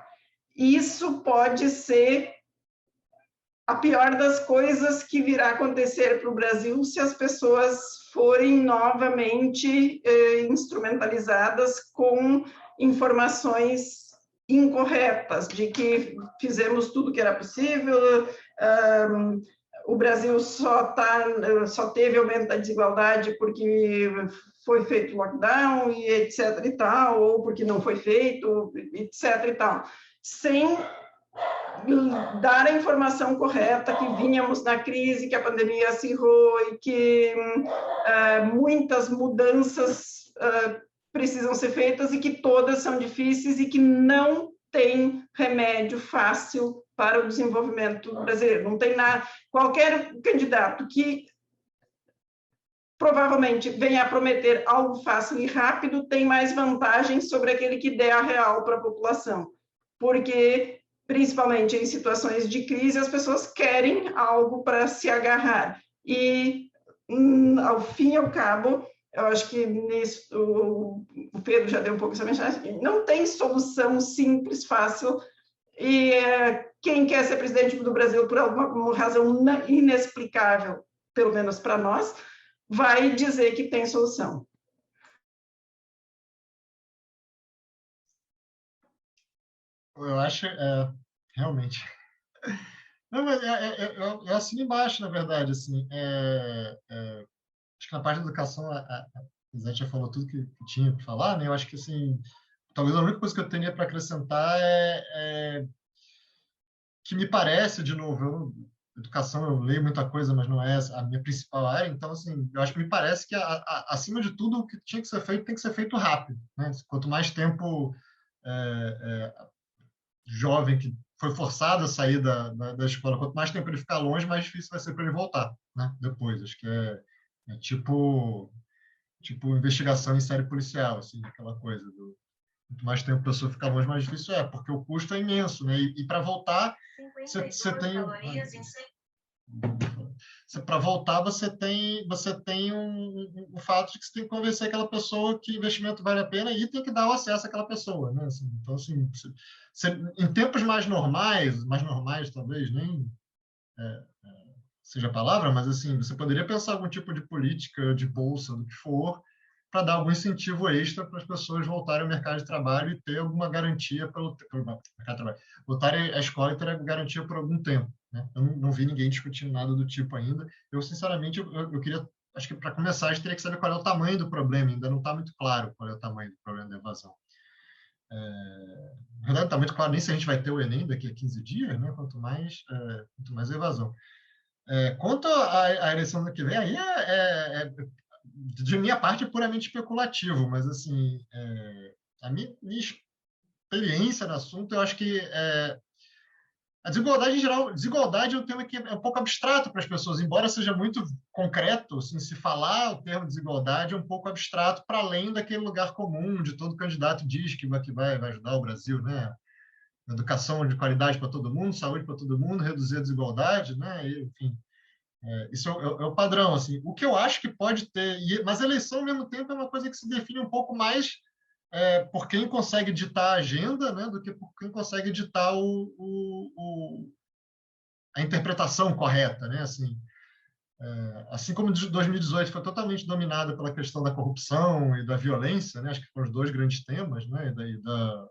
Isso pode ser a pior das coisas que virá acontecer para o Brasil se as pessoas forem novamente instrumentalizadas com informações incorretas, de que fizemos tudo que era possível, o Brasil só teve aumento da desigualdade porque foi feito lockdown, e etc. e tal, ou porque não foi feito, etc. e tal, sem dar a informação correta, que vínhamos na crise, que a pandemia acirrou e que muitas mudanças precisam ser feitas e que todas são difíceis e que não tem remédio fácil para o desenvolvimento brasileiro. Não tem nada. Qualquer candidato que provavelmente venha a prometer algo fácil e rápido tem mais vantagem sobre aquele que der a real para a população, porque principalmente em situações de crise, as pessoas querem algo para se agarrar. E, ao fim e ao cabo, eu acho que nisso, o Pedro já deu um pouco essa mensagem, não tem solução simples, fácil, e quem quer ser presidente do Brasil por alguma razão inexplicável, pelo menos para nós, vai dizer que tem solução. Eu acho, realmente. Não, mas eu assino embaixo, na verdade. Assim, acho que na parte da educação, a Zé já falou tudo que tinha para falar, né? Eu acho que, assim, talvez a única coisa que eu teria para acrescentar que me parece, de novo, educação, eu leio muita coisa, mas não é a minha principal área, então, assim, eu acho que me parece que, acima de tudo, o que tinha que ser feito tem que ser feito rápido, né? Quanto mais tempo jovem que foi forçado a sair da escola, quanto mais tempo ele ficar longe, mais difícil vai ser para ele voltar, né? Depois, acho que é tipo investigação em série policial, assim, aquela coisa Quanto mais tempo a pessoa fica longe, mais difícil é, porque o custo é imenso, né? E para voltar, você tem... Para voltar, você tem o fato de que você tem que convencer aquela pessoa que o investimento vale a pena e tem que dar o acesso àquela pessoa, né? Assim, então, assim, em tempos mais normais talvez, nem seja a palavra, mas assim, você poderia pensar algum tipo de política de bolsa, do que for, para dar algum incentivo extra para as pessoas voltarem ao mercado de trabalho e ter alguma garantia pelo mercado de trabalho. Voltarem à escola e ter garantia por algum tempo, né? Eu não vi ninguém discutindo nada do tipo ainda. Eu, sinceramente, eu queria... Acho que, para começar, a gente teria que saber qual é o tamanho do problema. Ainda não está muito claro qual é o tamanho do problema da evasão. Na verdade, não está muito claro nem se a gente vai ter o Enem daqui a 15 dias, né? Quanto mais evasão. Quanto à eleição do que vem, aí de minha parte é puramente especulativo, mas assim, a minha experiência no assunto, eu acho que a desigualdade em geral, desigualdade é um tema que é um pouco abstrato para as pessoas, embora seja muito concreto, assim, se falar o termo desigualdade é um pouco abstrato para além daquele lugar comum de todo candidato diz que vai ajudar o Brasil, né? Educação de qualidade para todo mundo, saúde para todo mundo, reduzir a desigualdade, né? E, enfim, isso é o padrão, assim. O que eu acho que pode ter, mas a eleição ao mesmo tempo é uma coisa que se define um pouco mais por quem consegue ditar a agenda, né, do que por quem consegue ditar a interpretação correta, né? Assim como 2018 foi totalmente dominada pela questão da corrupção e da violência, né? Acho que foram os dois grandes temas, né? E da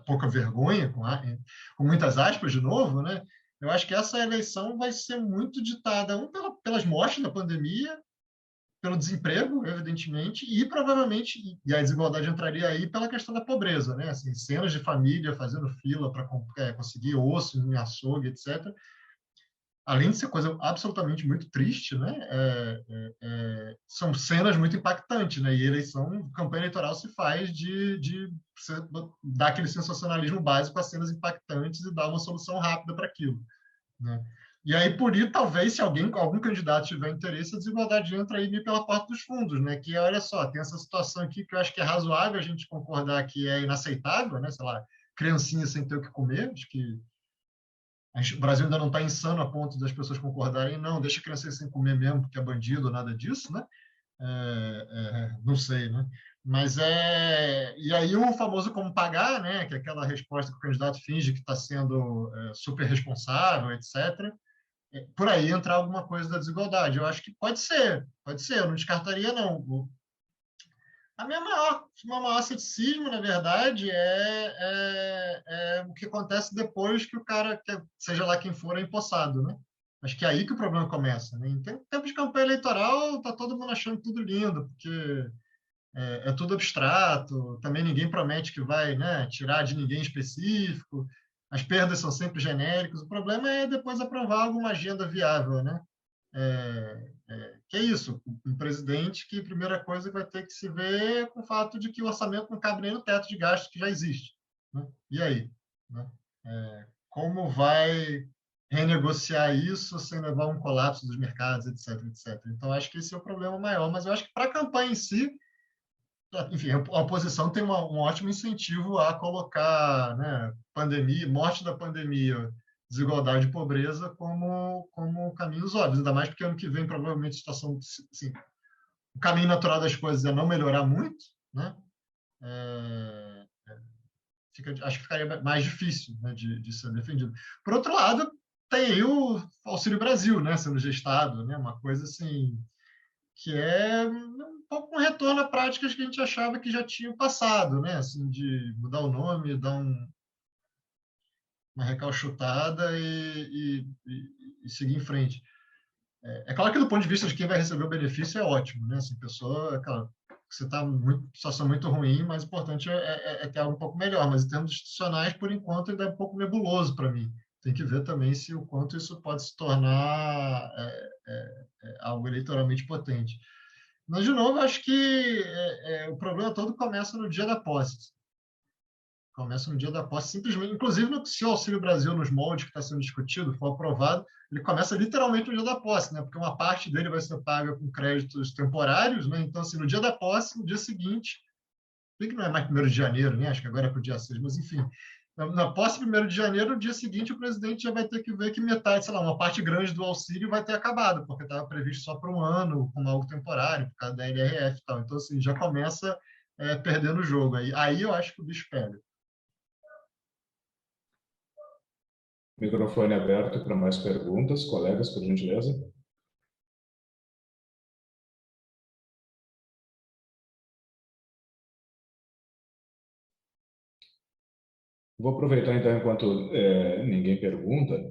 pouca vergonha, com muitas aspas de novo, né? Eu acho que essa eleição vai ser muito ditada, pelas mortes da pandemia, pelo desemprego, evidentemente, e provavelmente, e a desigualdade entraria aí pela questão da pobreza, né? Assim, cenas de família fazendo fila para conseguir osso em açougue, etc. Além de ser coisa absolutamente muito triste, né? São cenas muito impactantes, né? E eleição, campanha eleitoral se faz de dar aquele sensacionalismo básico a cenas impactantes e dar uma solução rápida para aquilo, né? E aí, por isso, talvez, se algum candidato tiver interesse, a desigualdade entra aí pela porta dos fundos, né? Que, olha só, tem essa situação aqui que eu acho que é razoável a gente concordar que é inaceitável, né? Sei lá, criancinha sem ter o que comer, acho que o Brasil ainda não está insano a ponto das pessoas concordarem, não, deixa a criança sem comer mesmo, porque é bandido, nada disso, né? Não sei, né? Mas e aí o famoso como pagar, né? Que é aquela resposta que o candidato finge que está sendo super responsável, etc. Por aí entrar alguma coisa da desigualdade. Eu acho que pode ser, eu não descartaria, não. A minha maior ceticismo, na verdade, é o que acontece depois que o cara, seja lá quem for, é empossado, né? Acho que é aí que o problema começa, né? Em tempo de campanha eleitoral, tá todo mundo achando tudo lindo, porque é tudo abstrato, também ninguém promete que vai, né, tirar de ninguém específico, as perdas são sempre genéricas, o problema é depois aprovar alguma agenda viável, né? Que é isso, um presidente que a primeira coisa vai ter que se ver com o fato de que o orçamento não cabe nem no teto de gastos que já existe, né? E aí, né? Como vai renegociar isso sem levar a um colapso dos mercados, etc, etc. Então, acho que esse é o problema maior, mas eu acho que para a campanha em si, enfim, a oposição tem um ótimo incentivo a colocar, né, pandemia, morte da pandemia, desigualdade e pobreza como caminhos óbvios, ainda mais porque ano que vem provavelmente a situação, assim, o caminho natural das coisas é não melhorar muito, né? Acho que ficaria mais difícil, né, de ser defendido. Por outro lado, tem aí o Auxílio Brasil, né, sendo gestado, né, uma coisa assim que é um pouco um retorno a práticas que a gente achava que já tinham passado, né, assim, de mudar o nome, dar uma recalchutada e seguir em frente. É claro que do ponto de vista de quem vai receber o benefício é ótimo, né? Assim, pessoa, claro, você está em situação muito ruim, mas o importante é ter algo um pouco melhor. Mas em termos institucionais, por enquanto, ainda é um pouco nebuloso para mim. Tem que ver também se o quanto isso pode se tornar algo eleitoralmente potente. Mas, de novo, acho que o problema todo começa no dia da posse. Começa no dia da posse, simplesmente. Inclusive, se o Auxílio Brasil, nos moldes que está sendo discutido, for aprovado, ele começa literalmente no dia da posse, né? Porque uma parte dele vai ser paga com créditos temporários, né? Então, assim, no dia da posse, no dia seguinte, que não é mais 1º de janeiro, né? Acho que agora é para o dia 6, mas enfim, na posse 1º de janeiro, no dia seguinte, o presidente já vai ter que ver que metade, sei lá, uma parte grande do auxílio vai ter acabado, porque estava previsto só por um ano, como algo temporário, por causa da LRF e tal. Então, assim, já começa perdendo o jogo. Aí eu acho que o bicho pega. Microfone aberto para mais perguntas. Colegas, por gentileza. Vou aproveitar, então, enquanto ninguém pergunta.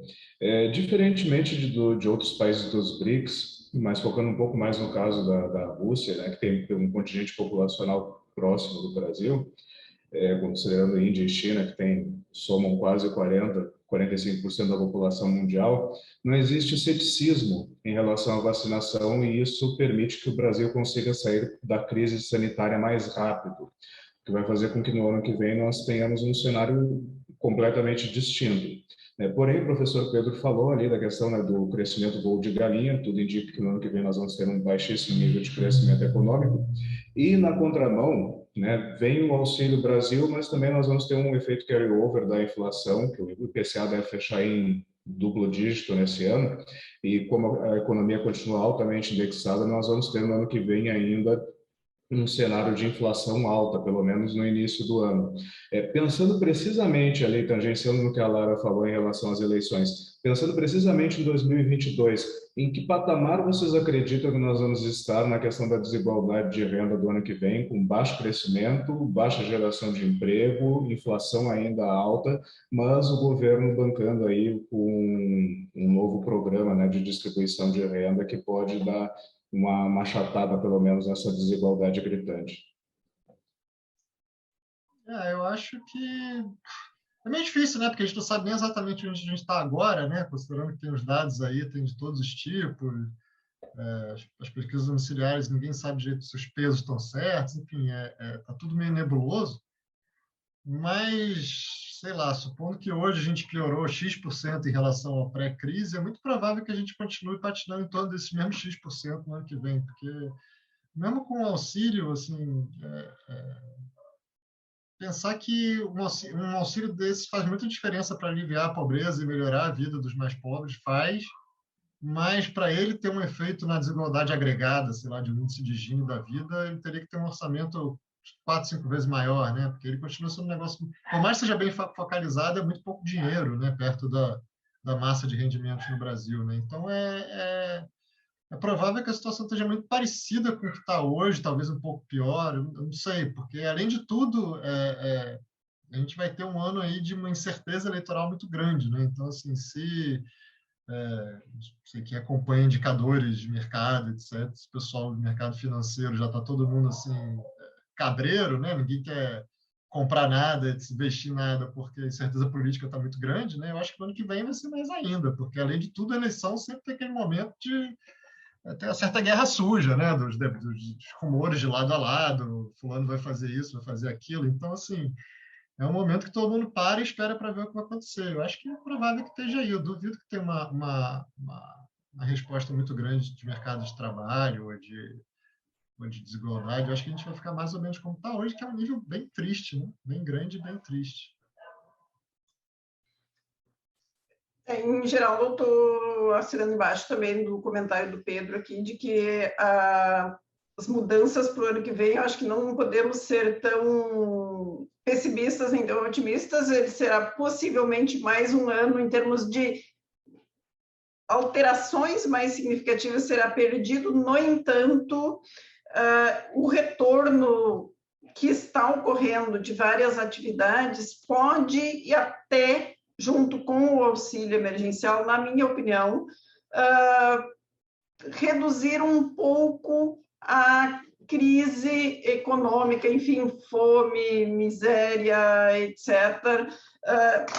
Diferentemente de outros países dos BRICS, mas focando um pouco mais no caso da Rússia, né, que tem um contingente populacional próximo do Brasil, considerando Índia e China, que somam quase 45% da população mundial, não existe ceticismo em relação à vacinação, e isso permite que o Brasil consiga sair da crise sanitária mais rápido, que vai fazer com que no ano que vem nós tenhamos um cenário completamente distinto. Porém, o professor Pedro falou ali da questão, né, do crescimento voo de galinha, tudo indica que no ano que vem nós vamos ter um baixíssimo nível de crescimento econômico, e na contramão, né, vem o Auxílio Brasil, mas também nós vamos ter um efeito carry-over da inflação, que o IPCA deve fechar em duplo dígito nesse ano, e como a economia continua altamente indexada, nós vamos ter no ano que vem ainda um cenário de inflação alta, pelo menos no início do ano. Pensando precisamente, ali, tangenciando no que a Lara falou em relação às eleições, pensando precisamente em 2022, em que patamar vocês acreditam que nós vamos estar na questão da desigualdade de renda do ano que vem, com baixo crescimento, baixa geração de emprego, inflação ainda alta, mas o governo bancando aí com um novo programa, né, de distribuição de renda que pode dar uma achatada, pelo menos, nessa desigualdade gritante? Eu acho que é meio difícil, né? Porque a gente não sabe nem exatamente onde a gente está agora, né? Considerando que tem os dados aí, tem de todos os tipos, as pesquisas domiciliares, ninguém sabe direito se os pesos estão certos, enfim, tá tudo meio nebuloso. Mas, sei lá, supondo que hoje a gente piorou X% em relação ao pré-crise, é muito provável que a gente continue patinando em torno desses mesmos X% no ano que vem, porque mesmo com o auxílio, assim, pensar que um auxílio desse faz muita diferença para aliviar a pobreza e melhorar a vida dos mais pobres, faz, mas para ele ter um efeito na desigualdade agregada, sei lá, de um índice de Gini da vida, ele teria que ter um orçamento 4, 5 vezes maior, né? Porque ele continua sendo um negócio, por mais que seja bem focalizado, é muito pouco dinheiro, né? Perto da massa de rendimentos no Brasil, né? Então, é provável que a situação esteja muito parecida com o que está hoje, talvez um pouco pior, eu não sei, porque, além de tudo, a gente vai ter um ano aí de uma incerteza eleitoral muito grande, né? Então, assim, se sei que acompanha indicadores de mercado, etc., esse pessoal do mercado financeiro já está todo mundo assim cabreiro, né? Ninguém quer comprar nada, investir nada, porque a incerteza política está muito grande, né? Eu acho que no ano que vem vai ser mais ainda, porque, além de tudo, a eleição sempre tem aquele momento de ter uma certa guerra suja, né? Dos rumores de lado a lado, fulano vai fazer isso, vai fazer aquilo. Então, assim, é um momento que todo mundo para e espera para ver o que vai acontecer. Eu acho que é provável que esteja aí. Eu duvido que tenha uma resposta muito grande de mercado de trabalho ou de desigualdade. Eu acho que a gente vai ficar mais ou menos como está hoje, que é um nível bem triste, né? Bem grande e bem triste. Em geral, eu estou assinando embaixo também do comentário do Pedro aqui, de que as mudanças para o ano que vem, eu acho que não podemos ser tão pessimistas nem tão otimistas. Ele será possivelmente mais um ano em termos de alterações mais significativas, será perdido. No entanto, o retorno que está ocorrendo de várias atividades pode, e até junto com o auxílio emergencial, na minha opinião, reduzir um pouco a crise econômica, enfim, fome, miséria, etc.,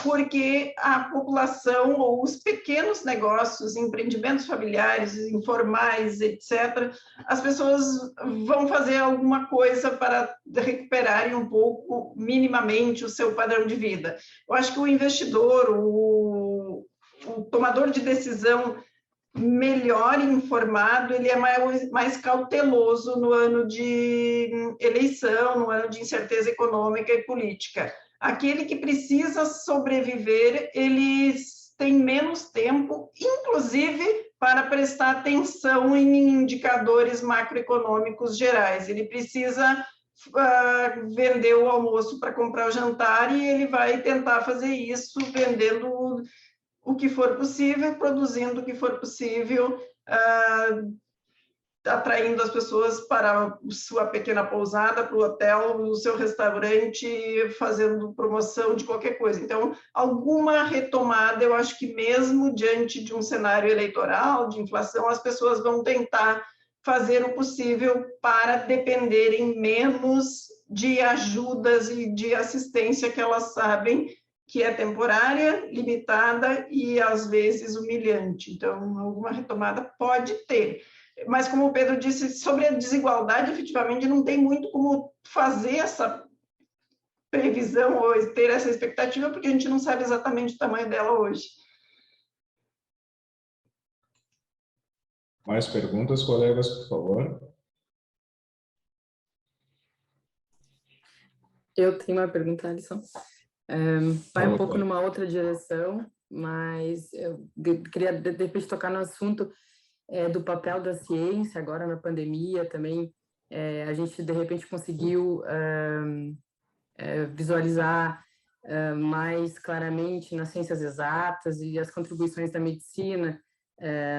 porque a população, ou os pequenos negócios, empreendimentos familiares, informais, etc., as pessoas vão fazer alguma coisa para recuperarem um pouco, minimamente, o seu padrão de vida. Eu acho que o investidor, o tomador de decisão, melhor informado, ele é mais cauteloso no ano de eleição, no ano de incerteza econômica e política. Aquele que precisa sobreviver, eles têm menos tempo, inclusive para prestar atenção em indicadores macroeconômicos gerais. Ele precisa vender o almoço para comprar o jantar e ele vai tentar fazer isso vendendo o que for possível, produzindo o que for possível, atraindo as pessoas para sua pequena pousada, para o hotel, o seu restaurante, fazendo promoção de qualquer coisa. Então, alguma retomada, eu acho que mesmo diante de um cenário eleitoral, de inflação, as pessoas vão tentar fazer o possível para dependerem menos de ajudas e de assistência que elas sabem que é temporária, limitada e, às vezes, humilhante. Então, alguma retomada pode ter. Mas, como o Pedro disse, sobre a desigualdade, efetivamente, não tem muito como fazer essa previsão ou ter essa expectativa, porque a gente não sabe exatamente o tamanho dela hoje. Mais perguntas, colegas, por favor? Eu tenho uma pergunta, Alisson. Vai um pouco numa outra direção, mas eu queria, de repente, tocar no assunto do papel da ciência agora na pandemia também. A gente, de repente, conseguiu visualizar mais claramente nas ciências exatas e as contribuições da medicina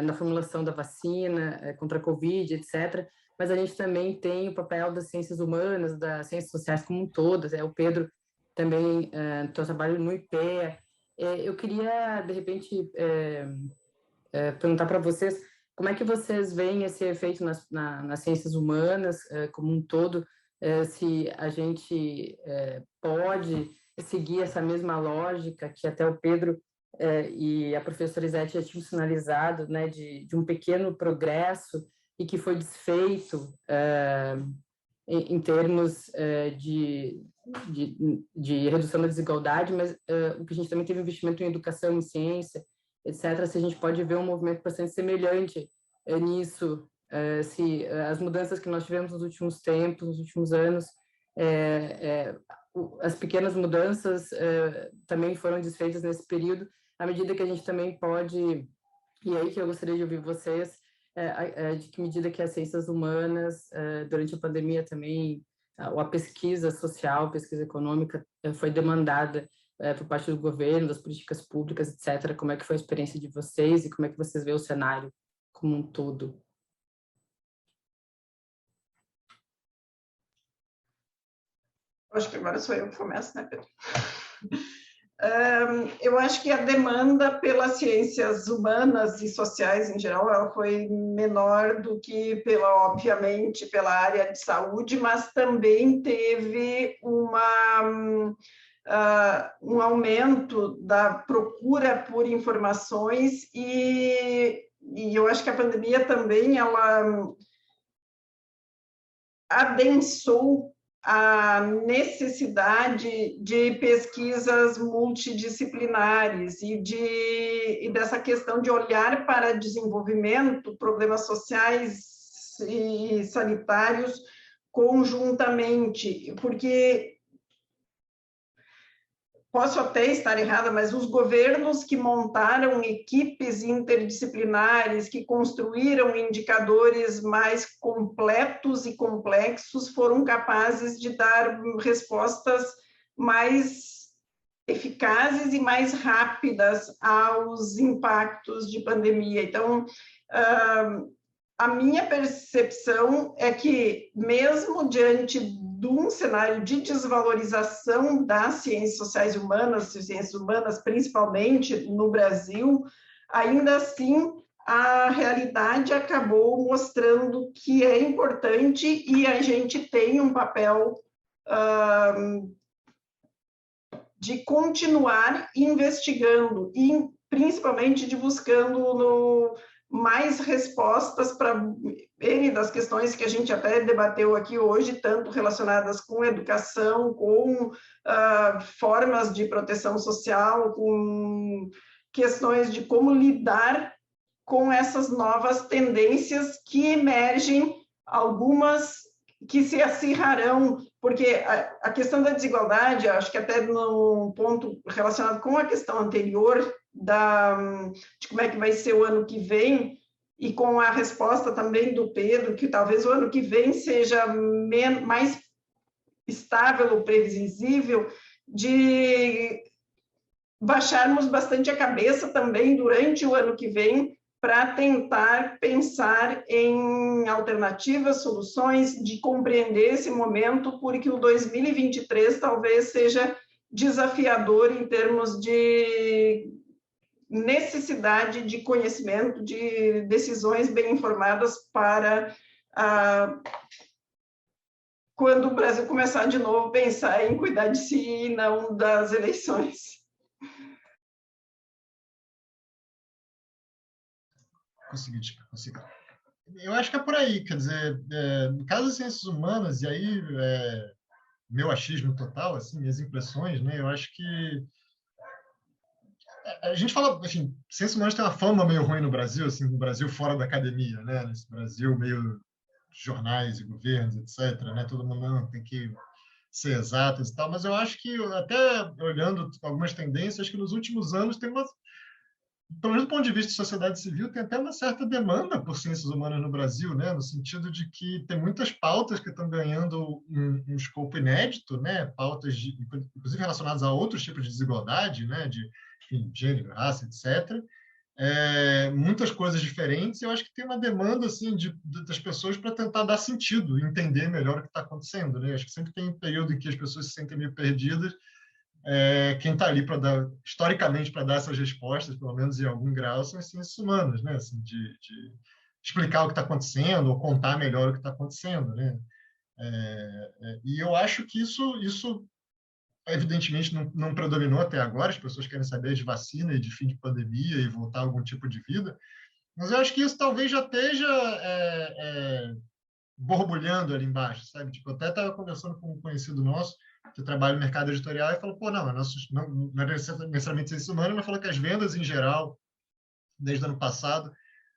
na formulação da vacina contra a Covid, etc. Mas a gente também tem o papel das ciências humanas, das ciências sociais como um todo. O Pedro também tem trabalho no IPEA. Eu queria, de repente, perguntar para vocês como é que vocês veem esse efeito nas ciências humanas como um todo, se a gente pode seguir essa mesma lógica que até o Pedro e a professora Izete já tinham sinalizado, né, de um pequeno progresso e que foi desfeito em termos de redução da desigualdade, mas o que a gente também teve investimento em educação, em ciência, etc., se a gente pode ver um movimento bastante semelhante nisso, se as mudanças que nós tivemos nos últimos tempos, nos últimos anos, as pequenas mudanças também foram desfeitas nesse período, à medida que a gente também pode, e aí que eu gostaria de ouvir vocês, de que medida que as ciências humanas, durante a pandemia também, a pesquisa social, a pesquisa econômica foi demandada por parte do governo, das políticas públicas, etc. Como é que foi a experiência de vocês e como é que vocês veem o cenário como um todo? Acho que agora sou eu que começo, né, Pedro? Eu acho que a demanda pelas ciências humanas e sociais, em geral, ela foi menor do que, obviamente, pela área de saúde, mas também teve um aumento da procura por informações e eu acho que a pandemia também ela adensou a necessidade de pesquisas multidisciplinares e dessa questão de olhar para desenvolvimento, problemas sociais e sanitários conjuntamente, porque posso até estar errada, mas os governos que montaram equipes interdisciplinares, que construíram indicadores mais completos e complexos, foram capazes de dar respostas mais eficazes e mais rápidas aos impactos de pandemia. Então, a minha percepção é que, mesmo diante de um cenário de desvalorização das ciências sociais e humanas, ciências humanas principalmente no Brasil, ainda assim a realidade acabou mostrando que é importante e a gente tem um papel de continuar investigando e principalmente de buscando mais respostas para N das questões que a gente até debateu aqui hoje, tanto relacionadas com educação, com formas de proteção social, com questões de como lidar com essas novas tendências que emergem, algumas que se acirrarão, porque a questão da desigualdade, acho que até no ponto relacionado com a questão anterior, de como é que vai ser o ano que vem, e com a resposta também do Pedro, que talvez o ano que vem seja mais estável ou previsível, de baixarmos bastante a cabeça também durante o ano que vem, para tentar pensar em alternativas, soluções, de compreender esse momento, porque o 2023 talvez seja desafiador em termos de necessidade de conhecimento, de decisões bem informadas para quando o Brasil começar de novo a pensar em cuidar de si e não das eleições. Consegui. Eu acho que é por aí, quer dizer, no caso das ciências humanas, e aí meu achismo total, assim, minhas impressões, né, eu acho que a gente fala, enfim, ciências humanas tem uma fama meio ruim no Brasil, assim, no Brasil fora da academia, né, nesse Brasil meio jornais e governos, etc., né, todo mundo não, tem que ser exatos e tal, mas eu acho que, até olhando algumas tendências, acho que nos últimos anos tem uma, pelo menos do ponto de vista de sociedade civil, tem até uma certa demanda por ciências humanas no Brasil, né? No sentido de que tem muitas pautas que estão ganhando um escopo inédito, né? Pautas, inclusive relacionadas a outros tipos de desigualdade, né? De enfim, gênero, raça, etc. Muitas coisas diferentes. Eu acho que tem uma demanda assim das pessoas para tentar dar sentido, entender melhor o que está acontecendo, né? Acho que sempre tem um período em que as pessoas se sentem meio perdidas. Quem está ali para dar, historicamente, para dar essas respostas, pelo menos em algum grau, são as ciências humanas, né? Assim, de explicar o que está acontecendo ou contar melhor o que está acontecendo, né? E eu acho que isso evidentemente não predominou até agora. As pessoas querem saber de vacina e de fim de pandemia e voltar a algum tipo de vida, mas eu acho que isso talvez já esteja borbulhando ali embaixo, sabe? Tipo, eu até estava conversando com um conhecido nosso que trabalha no mercado editorial e falou, pô, não é necessariamente ciência humana, mas falou que as vendas em geral, desde o ano passado,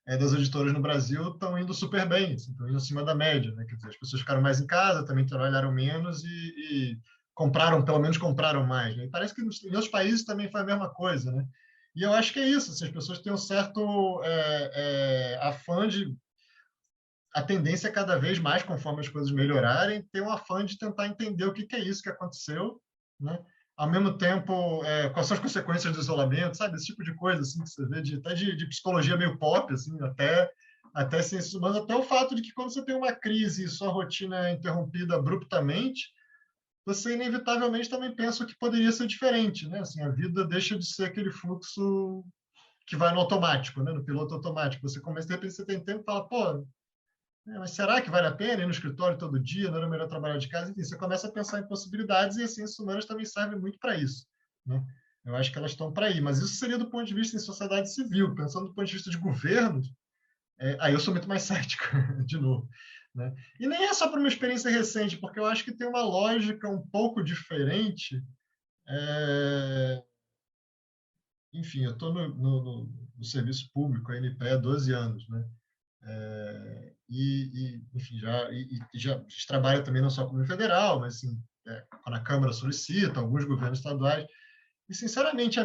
das editoras no Brasil estão indo super bem, assim, estão indo acima da média, né? Quer dizer, as pessoas ficaram mais em casa, também trabalharam menos e compraram, pelo menos compraram mais, né? E parece que em outros países também foi a mesma coisa, né? E eu acho que é isso, assim, as pessoas têm um certo afã de... A tendência é cada vez mais, conforme as coisas melhorarem, ter um afã de tentar entender o que é isso que aconteceu, né? Ao mesmo tempo, quais são as consequências do isolamento, sabe? Esse tipo de coisa, assim, que você vê, até de psicologia meio pop, assim, até ciências humanas, até o fato de que quando você tem uma crise e sua rotina é interrompida abruptamente, você inevitavelmente também pensa o que poderia ser diferente, né? Assim, a vida deixa de ser aquele fluxo que vai no automático, né? No piloto automático. Você começa, de repente, você tem tempo e fala, pô, mas será que vale a pena ir no escritório todo dia? Não era melhor trabalhar de casa? Enfim, você começa a pensar em possibilidades e as ciências humanas também servem muito para isso, né? Eu acho que elas estão para aí, mas isso seria do ponto de vista de sociedade civil. Pensando do ponto de vista de governos, aí eu sou muito mais cético, de novo, né? E nem é só por uma experiência recente, porque eu acho que tem uma lógica um pouco diferente. Enfim, eu estou no serviço público, a ANP, há 12 anos, né? Enfim, já trabalha também não só como federal, mas assim, quando a Câmara solicita, alguns governos estaduais. E, sinceramente,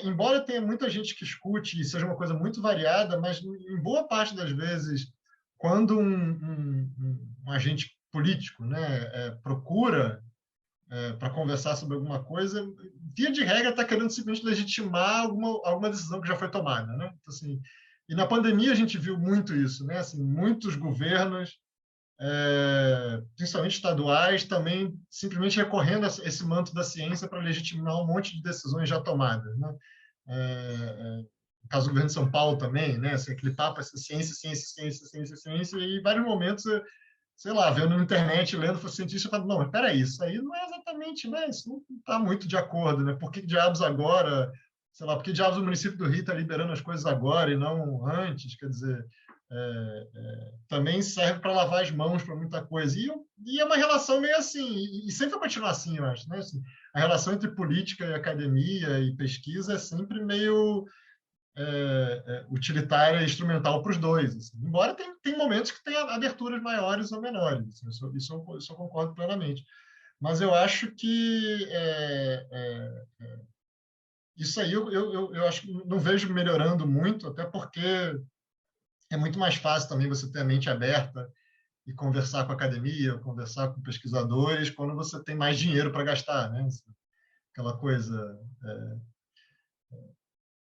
embora tenha muita gente que escute e seja uma coisa muito variada, mas em boa parte das vezes, quando um agente político, né, procura para conversar sobre alguma coisa, via de regra está querendo simplesmente legitimar alguma decisão que já foi tomada, né? Então, assim, e na pandemia a gente viu muito isso, né? Assim, muitos governos, principalmente estaduais, também simplesmente recorrendo a esse manto da ciência para legitimar um monte de decisões já tomadas, né? No caso do governo de São Paulo também, né? Assim, aquele papo, ciência, ciência, ciência, ciência, ciência, e em vários momentos, sei lá, vendo na internet, lendo, for cientista, falando, não, mas peraí, isso aí não é exatamente, né? Isso não está muito de acordo, né? Por que diabos agora, sei lá, por que diabos o município do Rio está liberando as coisas agora e não antes? Quer dizer, também serve para lavar as mãos para muita coisa. E é uma relação meio assim, e sempre vai continuar assim, eu acho, né? Assim, a relação entre política e academia e pesquisa é sempre meio utilitária e instrumental para os dois. Assim. Embora tem momentos que tem aberturas maiores ou menores. Assim, isso eu concordo plenamente. Mas eu acho que isso aí eu acho que não vejo melhorando muito, até porque é muito mais fácil também você ter a mente aberta e conversar com a academia, conversar com pesquisadores, quando você tem mais dinheiro para gastar, né? Aquela coisa...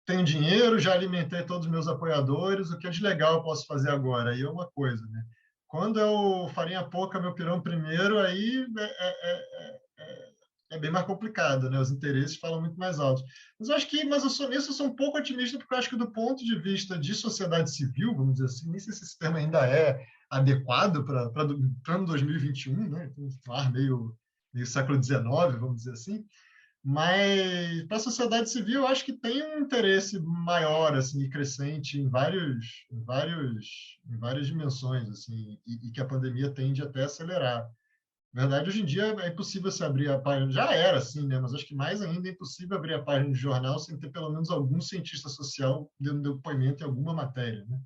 tenho dinheiro, já alimentei todos os meus apoiadores, o que é de legal eu posso fazer agora? Aí é uma coisa, né? Quando eu farinha pouca, meu pirão primeiro, aí é bem mais complicado, né? Os interesses falam muito mais alto. Mas eu acho que, eu sou um pouco otimista, porque eu acho que do ponto de vista de sociedade civil, vamos dizer assim, nem sei se esse termo ainda é adequado para o ano 2021, né? Um ar meio século XIX, vamos dizer assim. Mas para a sociedade civil, eu acho que tem um interesse maior, assim, e crescente em várias dimensões, assim, e que a pandemia tende até a acelerar. Na verdade, hoje em dia é impossível se abrir a página, já era assim, né? Mas acho que mais ainda é impossível abrir a página de jornal sem ter pelo menos algum cientista social dando depoimento em alguma matéria, né?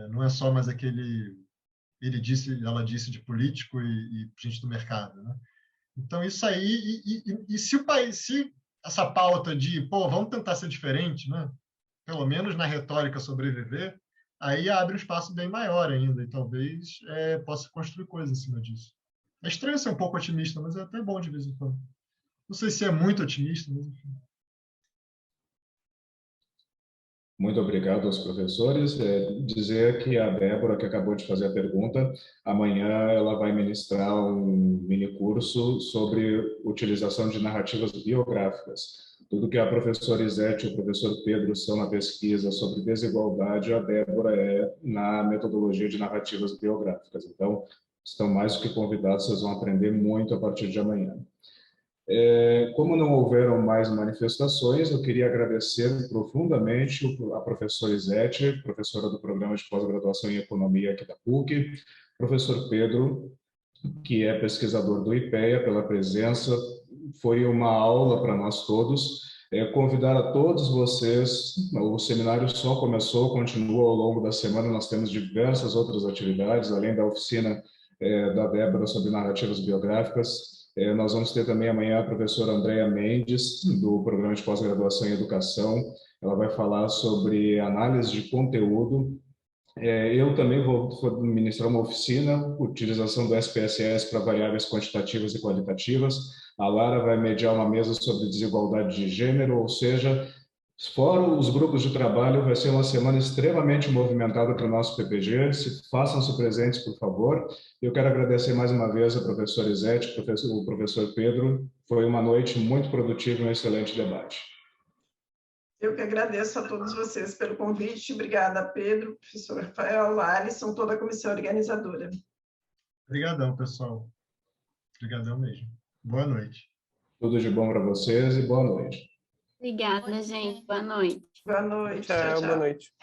Não é só mais aquele ele disse, ela disse de político e gente do mercado, né? Então, isso aí, se essa pauta de, vamos tentar ser diferente, né? Pelo menos na retórica sobreviver, aí abre um espaço bem maior ainda, e talvez possa construir coisas em cima disso. É estranho ser um pouco otimista, mas é até bom de vez em quando. Não sei se é muito otimista, mas enfim. Muito obrigado aos professores. Dizer que a Débora, que acabou de fazer a pergunta, amanhã ela vai ministrar um minicurso sobre utilização de narrativas biográficas. Tudo que a professora Izete e o professor Pedro são na pesquisa sobre desigualdade, a Débora é na metodologia de narrativas biográficas. Então, estão mais do que convidados, vocês vão aprender muito a partir de amanhã. Como não houveram mais manifestações, eu queria agradecer profundamente a professora Izete, professora do programa de pós-graduação em economia aqui da PUC, professor Pedro, que é pesquisador do IPEA, pela presença. Foi uma aula para nós todos. Convidar a todos vocês, o seminário só começou, continua ao longo da semana, nós temos diversas outras atividades, além da oficina da Débora sobre narrativas biográficas. Nós vamos ter também amanhã a professora Andréa Mendes, do programa de pós-graduação em educação. Ela vai falar sobre análise de conteúdo. Eu também vou ministrar uma oficina, utilização do SPSS para variáveis quantitativas e qualitativas. A Lara vai mediar uma mesa sobre desigualdade de gênero, ou seja, fora os grupos de trabalho, vai ser uma semana extremamente movimentada para o nosso PPG. Façam-se presentes, por favor. Eu quero agradecer mais uma vez a professora Izete, o professor Pedro. Foi uma noite muito produtiva e um excelente debate. Eu que agradeço a todos vocês pelo convite. Obrigada, Pedro, professor Rafael, Alisson, toda a comissão organizadora. Obrigadão, pessoal. Obrigadão mesmo. Boa noite. Tudo de bom para vocês e boa noite. Obrigada, gente. Boa noite. Boa noite. Tchau, boa noite.